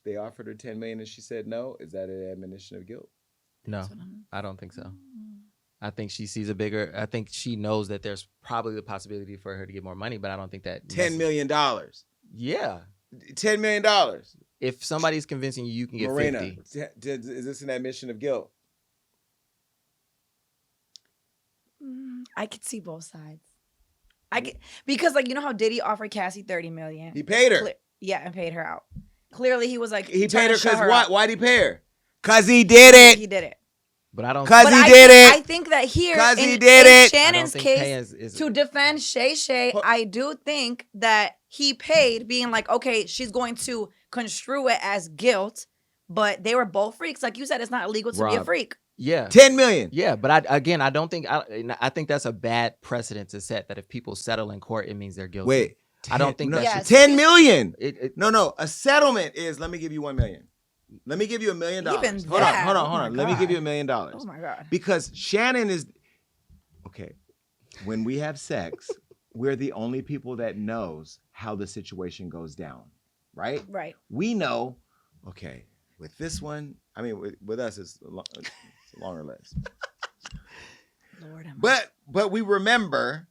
S1: they offered her $10 million and she said no, is that an admonition of guilt?
S3: No, I don't think so. I think she sees I think she knows that there's probably the possibility for her to get more money, but I don't think that.
S1: $10 million.
S3: Yeah.
S1: $10 million.
S3: If somebody's convincing you can get
S1: Marina,
S3: 50.
S1: Is this an admission of guilt?
S2: I could see both sides. Because like, you know how Diddy offered Cassie $30 million?
S1: He paid her.
S2: And paid her out. Clearly he was like,
S1: he paid her because
S2: what?
S1: Why'd he pay her? Because he did it.
S2: He did it.
S3: But I don't.
S1: Because he did it.
S2: I think that here, in Shannon's case, to defend Shay, I do think that he paid, being like, okay, she's going to construe it as guilt, but they were both freaks. Like you said, it's not illegal to be a freak.
S3: Yeah.
S1: $10 million.
S3: Yeah, but I don't think, I think that's a bad precedent to set, that if people settle in court, it means they're guilty.
S1: Wait.
S3: I don't think that's
S1: $10 million. No. A settlement is, let me give you $1 million. Let me give you $1 million.
S2: Hold
S1: on. Let me give you $1 million.
S2: Oh my God.
S1: Because Shannon is, okay, when we have sex, we're the only people that knows how the situation goes down, right?
S2: Right.
S1: We know, okay, with this one, I mean, with us, it's a longer list.
S2: Lord,
S1: but we remember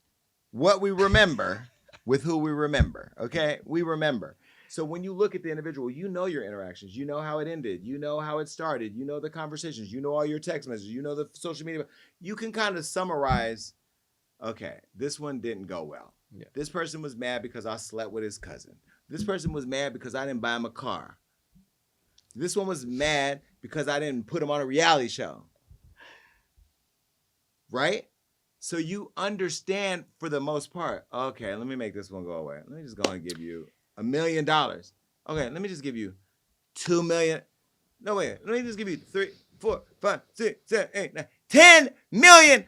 S1: what we remember with who we remember, okay? We remember. So when you look at the individual, you know your interactions. You know how it ended. You know how it started. You know the conversations. You know all your text messages. You know the social media. You can kind of summarize, okay, this one didn't go well.
S3: Yeah.
S1: This person was mad because I slept with his cousin. This person was mad because I didn't buy him a car. This one was mad because I didn't put him on a reality show. Right? So you understand for the most part, okay, let me make this one go away. Let me just go and give you $1 million. Okay, let me just give you $2 million. No, wait, let me just give you 3, 4, 5, 6, 7, 8, 9, $10 million.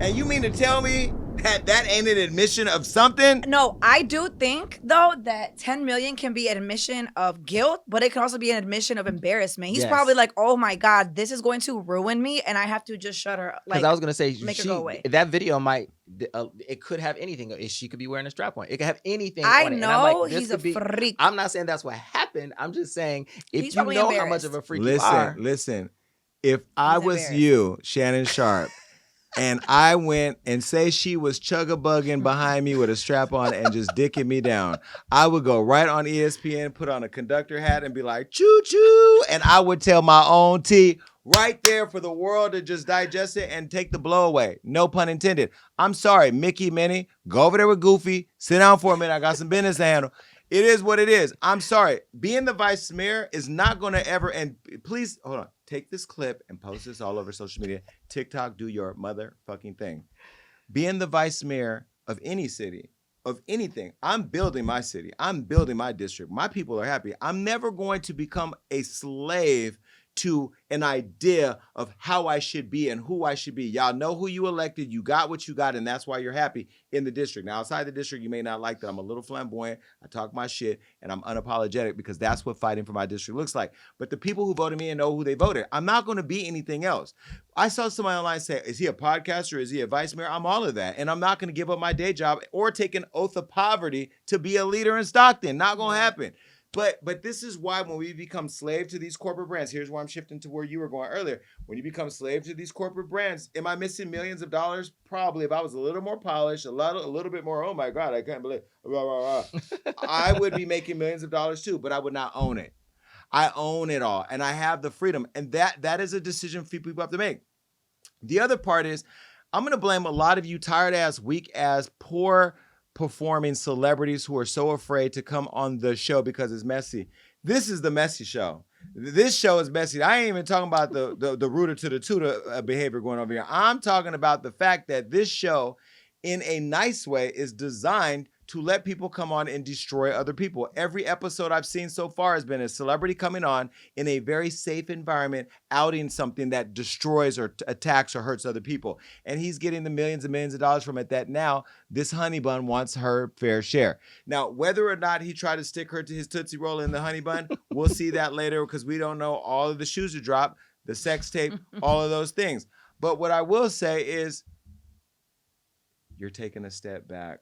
S1: And you mean to tell me that ain't an admission of something?
S2: No, I do think though that 10 million can be an admission of guilt, but it can also be an admission of embarrassment. He's probably like, "Oh my God, this is going to ruin me, and I have to just shut her." Like,
S3: I was gonna say,
S2: make her go away.
S3: That video might, it could have anything. She could be wearing a strap on. It could have anything.
S2: I
S3: on it.
S2: know
S3: And I'm like,
S2: he's a freak.
S3: I'm not saying that's what happened. I'm just saying if
S2: He's
S3: you know
S2: probably
S3: how much of a freak
S1: listen,
S3: you are.
S1: Listen, if I was you, Shannon Sharpe, and I went and say she was chugga-bugging behind me with a strap on and just dicking me down, I would go right on ESPN, put on a conductor hat and be like, choo-choo, and I would tell my own tea right there for the world to just digest it and take the blow away. No pun intended. I'm sorry, Mickey, Minnie, go over there with Goofy, sit down for a minute, I got some business to handle. It is what it is. I'm sorry. Being the vice mayor is not going to ever, and please, hold on. Take this clip and post this all over social media. TikTok, do your motherfucking thing. Being the vice mayor of any city, of anything, I'm building my city. I'm building my district. My people are happy. I'm never going to become a slave to an idea of how I should be and who I should be. Y'all know who you elected. You got what you got, and that's why you're happy in the district. Now, outside the district, you may not like that. I'm a little flamboyant. I talk my shit, and I'm unapologetic because that's what fighting for my district looks like. But the people who voted me and know who they voted, I'm not going to be anything else. I saw somebody online say, is he a podcaster? Is he a vice mayor? I'm all of that, and I'm not going to give up my day job or take an oath of poverty to be a leader in Stockton. Not going to happen. But this is why when we become slave to these corporate brands, here's why I'm shifting to where you were going earlier. When you become slave to these corporate brands, am I missing millions of dollars? Probably. If I was a little more polished, a little bit more, oh my God, I can't believe, rah, rah, rah. I would be making millions of dollars too, but I would not own it. I own it all, and I have the freedom, and that is a decision people have to make. The other part is, I'm going to blame a lot of you tired ass, weak ass, poor performing celebrities who are so afraid to come on the show because it's messy. This is the messy show. This show is messy. I ain't even talking about the rooter to the tutor behavior going over here. I'm talking about the fact that this show, in a nice way, is designed to let people come on and destroy other people. Every episode I've seen so far has been a celebrity coming on in a very safe environment, outing something that destroys or attacks or hurts other people. And he's getting the millions and millions of dollars from it that now this honey bun wants her fair share. Now, whether or not he tried to stick her to his Tootsie Roll in the honey bun, we'll see that later because we don't know all of the shoes to drop, the sex tape, all of those things. But what I will say is, you're taking a step back.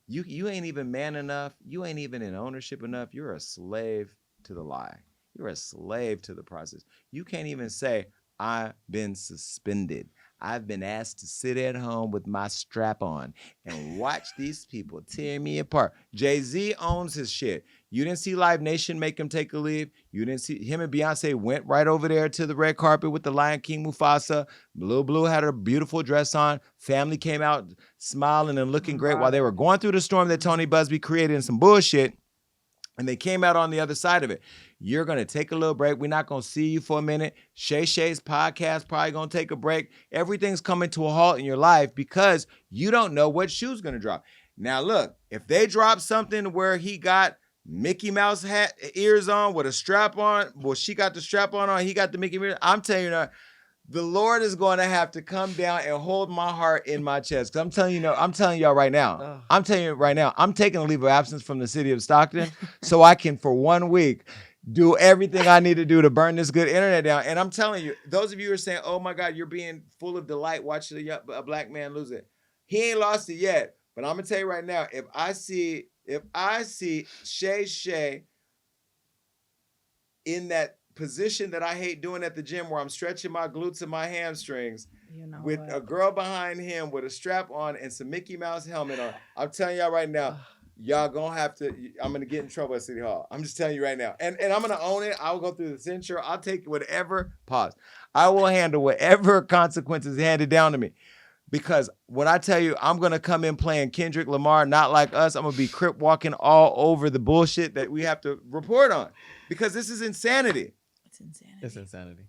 S1: You ain't even man enough. You ain't even in ownership enough. You're a slave to the lie. You're a slave to the process. You can't even say, I've been suspended. I've been asked to sit at home with my strap on and watch these people tear me apart. Jay-Z owns his shit. You didn't see Live Nation make him take a leave. You didn't see him and Beyonce went right over there to the red carpet with the Lion King Mufasa. Blue had her beautiful dress on. Family came out smiling and looking great while they were going through the storm that Tony Busby created and some bullshit. And they came out on the other side of it. You're going to take a little break. We're not going to see you for a minute. Shay Shay's podcast probably going to take a break. Everything's coming to a halt in your life because you don't know what shoe's going to drop. Now, look, if they drop something where he got Mickey Mouse hat ears on with a strap on, well, she got the strap on, he got the Mickey Mouse. I'm telling you now, the Lord is going to have to come down and hold my heart in my chest. Because I'm telling y'all right now, I'm taking a leave of absence from the city of Stockton so I can, for 1 week, do everything I need to do to burn this good internet down. And I'm telling you, those of you who are saying, oh my God, you're being full of delight watching a black man lose it. He ain't lost it yet. But I'm going to tell you right now, if I see Shay in that position that I hate doing at the gym where I'm stretching my glutes and my hamstrings with a girl behind him with a strap on and some Mickey Mouse helmet on, I'm telling y'all right now, y'all gonna have to, I'm gonna get in trouble at City Hall. I'm just telling you right now. And I'm gonna own it. I'll go through the censure. I'll take whatever, I will handle whatever consequences handed down to me. Because when I tell you, I'm going to come in playing Kendrick Lamar, Not Like Us, I'm going to be crip walking all over the bullshit that we have to report on. Because this is insanity.
S3: It's insanity.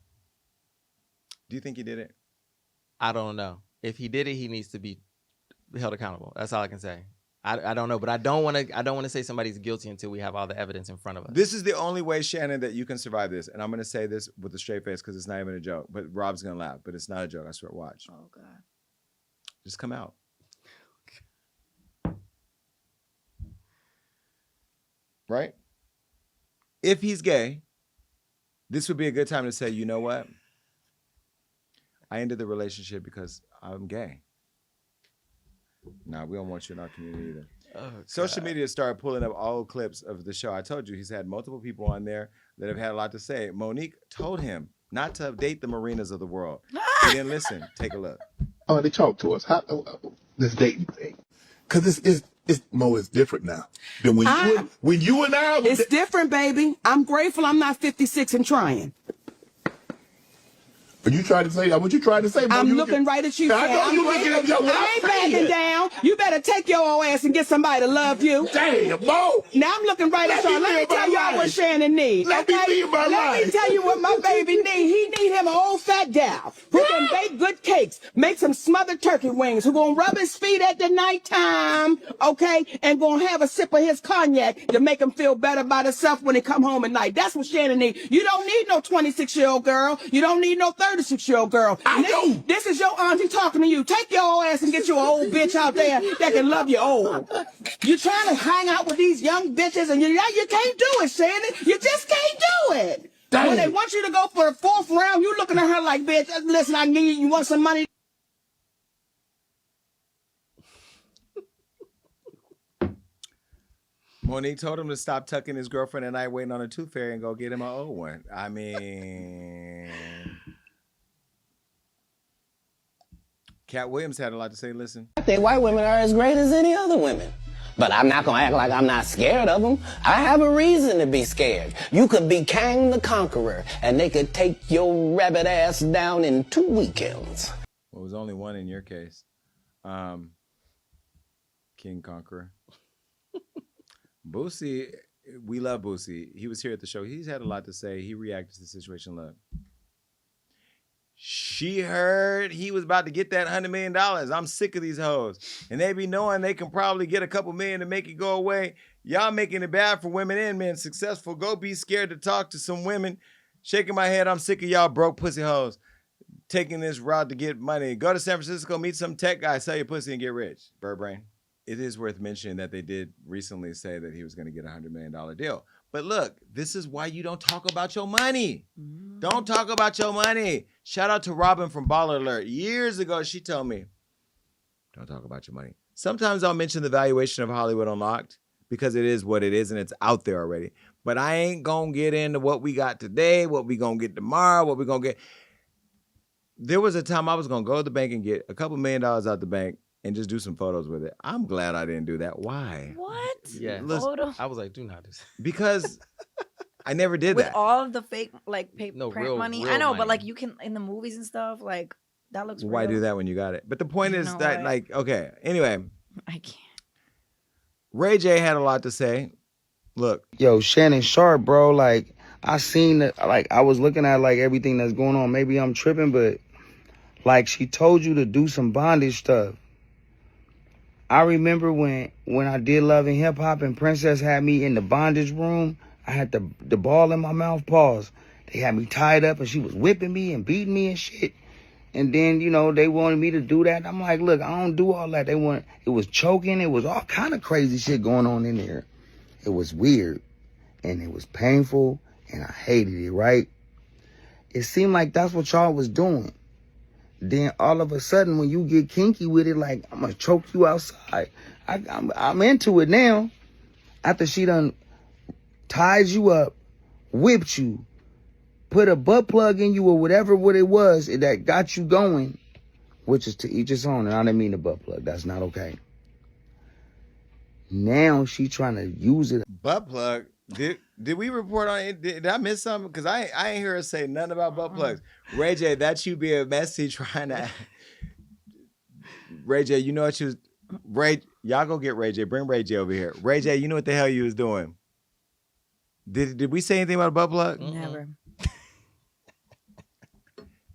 S1: Do you think he did it?
S3: I don't know. If he did it, he needs to be held accountable. That's all I can say. I don't know, but I don't want to say somebody's guilty until we have all the evidence in front of us.
S1: This is the only way, Shannon, that you can survive this. And I'm going to say this with a straight face because it's not even a joke. But Rob's going to laugh. But it's not a joke. I swear. Watch.
S2: Oh, God.
S1: Just come out. Right? If he's gay, this would be a good time to say, you know what? I ended the relationship because I'm gay. Nah, we don't want you in our community either. Oh, social media started pulling up old clips of the show. I told you he's had multiple people on there that have had a lot to say. Monique told him not to date the Marinas of the world. He didn't listen. Take a look.
S7: Oh, they talk to us. How this dating thing? Because it's Mo is different now than when you and I.
S8: It's different, baby. I'm grateful I'm not 56 and trying.
S7: But you tried to say that. What you tried to say?
S8: I'm looking right at you.
S7: I know you looking at your.
S8: I ain't backing down. You better take your old ass and get somebody to love you.
S7: Damn, Mo.
S8: Now I'm looking right at y'all. Let me tell y'all what Shannon needs.
S7: Let me
S8: tell you what my baby needs. He need him an old fat gal who can bake good cakes, make some smothered turkey wings, who gonna rub his feet at the nighttime, okay, and gonna have a sip of his cognac to make him feel better about himself when he come home at night. That's what Shannon needs. You don't need no 26-year-old girl. You don't need no 36-year-old girl.
S7: I know.
S8: This is your auntie talking to you. Take your old ass and get you an old bitch out there that can love you old. You trying to hang out with these young bitches and you can't do it, Shannon. You just can't do it.
S7: Dang.
S8: When they want you to go for the 4th round, you looking at her like, bitch, listen, I need you want some money?
S1: Monique told him to stop tucking his girlfriend at night, waiting on a tooth fairy, and go get him an old one. I mean, Cat Williams had a lot to say. Listen.
S8: I think white women are as great as any other women. But I'm not going to act like I'm not scared of them. I have a reason to be scared. You could be Kang the Conqueror, and they could take your rabbit ass down in 2 weekends.
S1: Well, it was only one in your case. King Conqueror. Boosie, we love Boosie. He was here at the show. He's had a lot to say. He reacted to the situation. Look. She heard he was about to get that $100 million. I'm sick of these hoes. And they be knowing they can probably get a couple million to make it go away. Y'all making it bad for women and men successful. Go be scared to talk to some women. Shaking my head. I'm sick of y'all broke pussy hoes taking this route to get money. Go to San Francisco, meet some tech guy, sell your pussy and get rich. Burbrain. It is worth mentioning that they did recently say that he was going to get a $100 million deal. But look, this is why you don't talk about your money. Don't talk about your money. Shout out to Robin from Baller Alert. Years ago, she told me, don't talk about your money. Sometimes I'll mention the valuation of Hollywood Unlocked because it is what it is and it's out there already. But I ain't going to get into what we got today, what we going to get tomorrow, what we going to get. There was a time I was going to go to the bank and get a couple $1 million out the bank and just do some photos with it. I'm glad I didn't do that. Why?
S2: What?
S3: Yeah.
S2: Photo?
S3: I was like, do not do that.
S1: Because I never did
S2: With
S1: that.
S2: all of the fake, like, paper
S3: No,
S2: print
S3: real-
S2: money.
S3: real
S2: I know,
S3: money.
S2: but like you can, in the movies and stuff, like, that looks
S1: Why
S2: real.
S1: do that when you got it? But the point
S2: You
S1: is
S2: know
S1: that,
S2: what?
S1: like, okay. Anyway,
S2: I can't.
S1: Ray J had a lot to say. Look,
S9: Yo, Shannon Sharpe, bro, like, I seen that, like, I was looking at, like, everything that's going on. Maybe I'm tripping, but, like, she told you to do some bondage stuff. I remember when I did Love and Hip Hop and Princess had me in the bondage room, I had the ball in my mouth, pause. They had me tied up and she was whipping me and beating me and shit. And then, you know, they wanted me to do that. I'm like, look, I don't do all that. It was choking. It was all kind of crazy shit going on in there. It was weird and it was painful and I hated it, right? It seemed like that's what y'all was doing. Then all of a sudden, when you get kinky with it, like, I'm gonna choke you outside. I'm into it now. After she done ties you up, whipped you, put a butt plug in you or whatever what it was that got you going, which is to each his own. And I didn't mean the butt plug. That's not okay. Now she trying to use it.
S1: butt plug. Did we report on it? Did I miss something? Because I ain't hear her say nothing about butt plugs. Ray J, that you being messy trying to. Ray J, you know what you was. Y'all go get Ray J. Bring Ray J over here. Ray J, you know what the hell you was doing? Did we say anything about a butt plug?
S2: Never.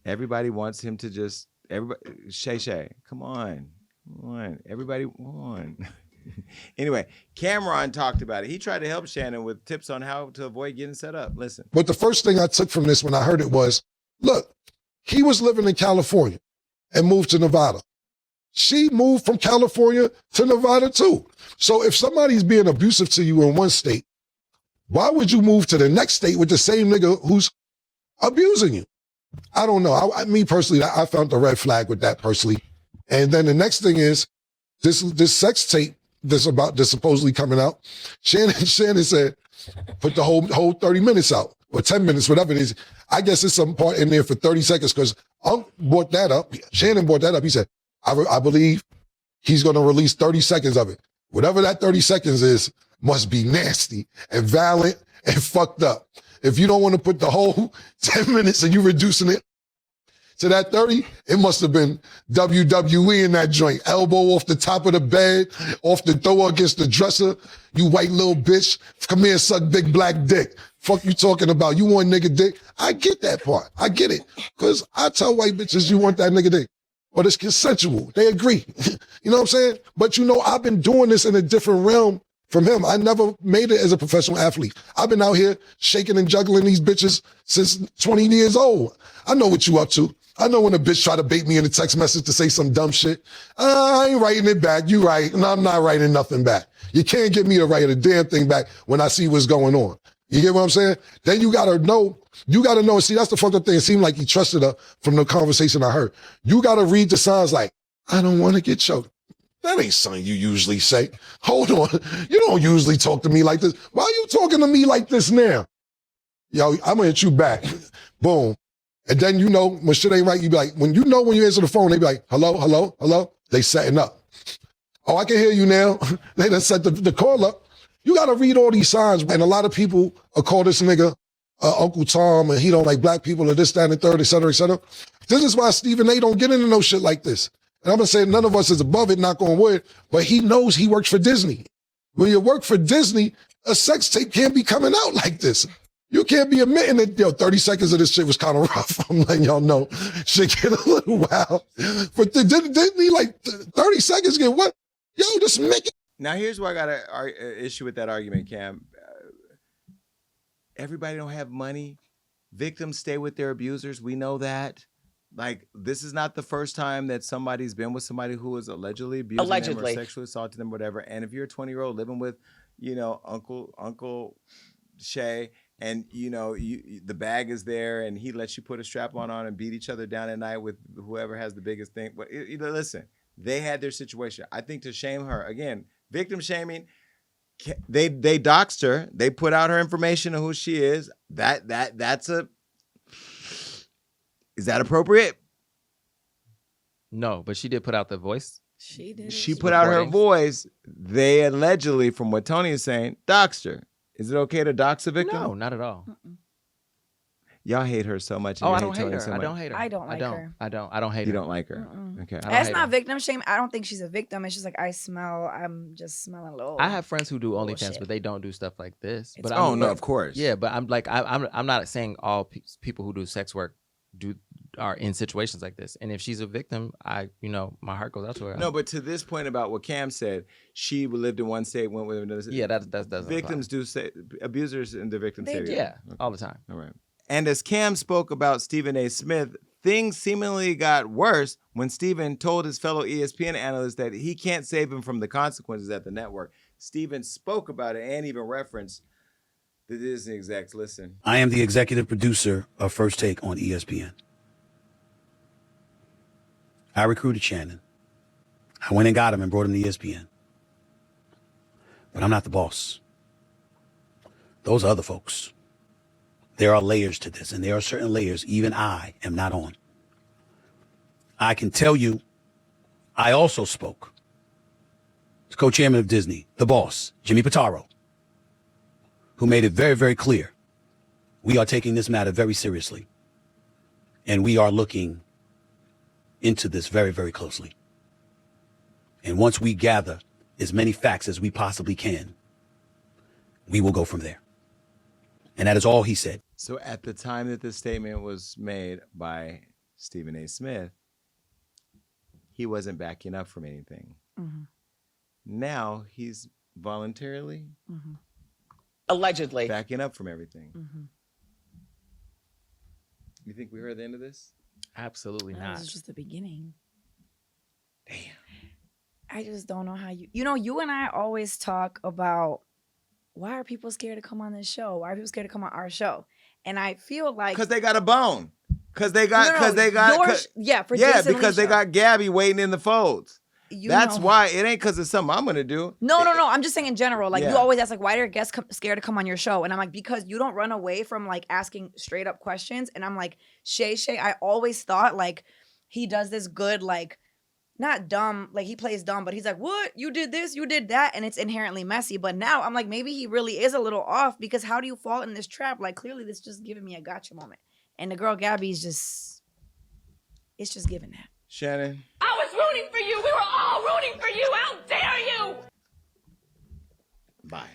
S1: Everybody wants him to just. Shay, come on. Everybody, come on. Anyway, Cameron talked about it. He tried to help Shannon with tips on how to avoid getting set up. Listen.
S7: But the first thing I took from this when I heard it was, look, he was living in California and moved to Nevada. She moved from California to Nevada too. So if somebody's being abusive to you in one state, why would you move to the next state with the same nigga who's abusing you? I don't know. Me personally, I found the red flag with that personally. And then the next thing is this sex tape that's supposedly coming out. Shannon said, put the whole 30 minutes out or 10 minutes, whatever it is. I guess there's some part in there for 30 seconds because brought that up. Shannon brought that up. He said, I believe he's going to release 30 seconds of it. Whatever that 30 seconds is must be nasty and violent and fucked up. If you don't want to put the whole 10 minutes and you're reducing it to that 30, it must have been WWE in that joint. Elbow off the top of the bed, off the throw against the dresser. You white little bitch, come here and suck big black dick. Fuck you talking about? You want nigga dick? I get that part. I get it. Because I tell white bitches you want that nigga dick. But it's consensual. They agree. You know what I'm saying? But you know, I've been doing this in a different realm from him. I never made it as a professional athlete. I've been out here shaking and juggling these bitches since 20 years old. I know what you up to. I know when a bitch try to bait me in a text message to say some dumb shit. I ain't writing it back. You right. And I'm not writing nothing back. You can't get me to write a damn thing back when I see what's going on. You get what I'm saying? Then you gotta know. And see, that's the fucked up thing. It seemed like he trusted her from the conversation I heard. You gotta read the signs like, I don't want to get choked. That ain't something you usually say. Hold on. You don't usually talk to me like this. Why are you talking to me like this now? Yo, I'm gonna hit you back. Boom. And then you know, when shit ain't right, you be like, when you answer the phone, they be like, hello, hello, hello. They setting up. Oh, I can hear you now. They done set the call up. You gotta read all these signs. And a lot of people call this nigga Uncle Tom, and he don't like black people, or this, that, and the third, et cetera, et cetera. This is why Stephen A. don't get into no shit like this. And I'm gonna say none of us is above it, knock on wood, but he knows he works for Disney. When you work for Disney, a sex tape can't be coming out like this. You can't be admitting that, 30 seconds of this shit was kind of rough. I'm letting y'all know. Shit get a little wild. But didn't he like 30 seconds get what? Yo, this Mickey.
S1: Now, here's where I got an issue with that argument, Cam. Everybody don't have money. Victims stay with their abusers. We know that. Like, this is not the first time that somebody's been with somebody who was allegedly abusing them or sexually assaulting them, whatever. And if you're a 20-year-old living with, Uncle Shay, and the bag is there, and he lets you put a strap on and beat each other down at night with whoever has the biggest thing. But listen, they had their situation. I think to shame her again, victim shaming. They doxed her. They put out her information on who she is. Is that appropriate?
S3: No, but she did put out the voice.
S2: She did.
S1: She put out her voice. They allegedly, from what Tony is saying, doxed her. Is it okay to dox a victim?
S3: No, not at all.
S1: Y'all hate her so much.
S3: I don't hate her. I don't hate her.
S2: I don't like her.
S3: I don't hate her.
S1: You don't like her. Okay.
S2: That's not victim shame. I don't think she's a victim. It's just like I'm just smelling a little.
S3: I have friends who do OnlyFans, but they don't do stuff like this. But
S1: no, of course.
S3: Yeah, but I'm not saying all people who do sex work are in situations like this. And if she's a victim, my heart goes out to her.
S1: No, but to this point about what Cam said, she lived in one state, went with another state.
S3: Yeah, that's
S1: victims do say abusers and the victims say
S3: yeah, all the time.
S1: All right. And as Cam spoke about Stephen A. Smith, things seemingly got worse when Stephen told his fellow ESPN analyst that he can't save him from the consequences at the network. Stephen spoke about it and even referenced the Disney execs. Listen.
S10: I am the executive producer of First Take on ESPN. I recruited Shannon. I went and got him and brought him to ESPN. But I'm not the boss. Those are other folks. There are layers to this, and there are certain layers even I am not on. I can tell you, I also spoke to co-chairman of Disney, the boss, Jimmy Pitaro, who made it very, very clear we are taking this matter very seriously, and we are looking into this very, very closely. And once we gather as many facts as we possibly can, we will go from there. And that is all he said.
S1: So at the time that this statement was made by Stephen A. Smith, he wasn't backing up from anything.
S2: Mm-hmm.
S1: Now he's voluntarily,
S4: allegedly,
S1: backing up from everything.
S2: Mm-hmm.
S1: You think we heard the end of this?
S3: Absolutely not.
S2: This is just the beginning.
S1: Damn.
S2: I just don't know how you and I always talk about why are people scared to come on this show? Why are people scared to come on our show? And I feel like
S1: because they got a bone. Because they got Gabby waiting in the folds. That's why. It ain't because of something I'm gonna do.
S2: No. I'm just saying in general. Like you always ask, like, why are guests scared to come on your show? And I'm like, because you don't run away from like asking straight up questions. And I'm like, Shay. I always thought like he does this good like. Not dumb, like he plays dumb, but he's like, what? You did this, you did that, and it's inherently messy. But now I'm like, maybe he really is a little off because how do you fall in this trap? Like clearly this is just giving me a gotcha moment. And the girl Gabby's it's just giving that.
S1: Shannon.
S11: I was rooting for you. We were all rooting for you. How dare you?
S1: Bye.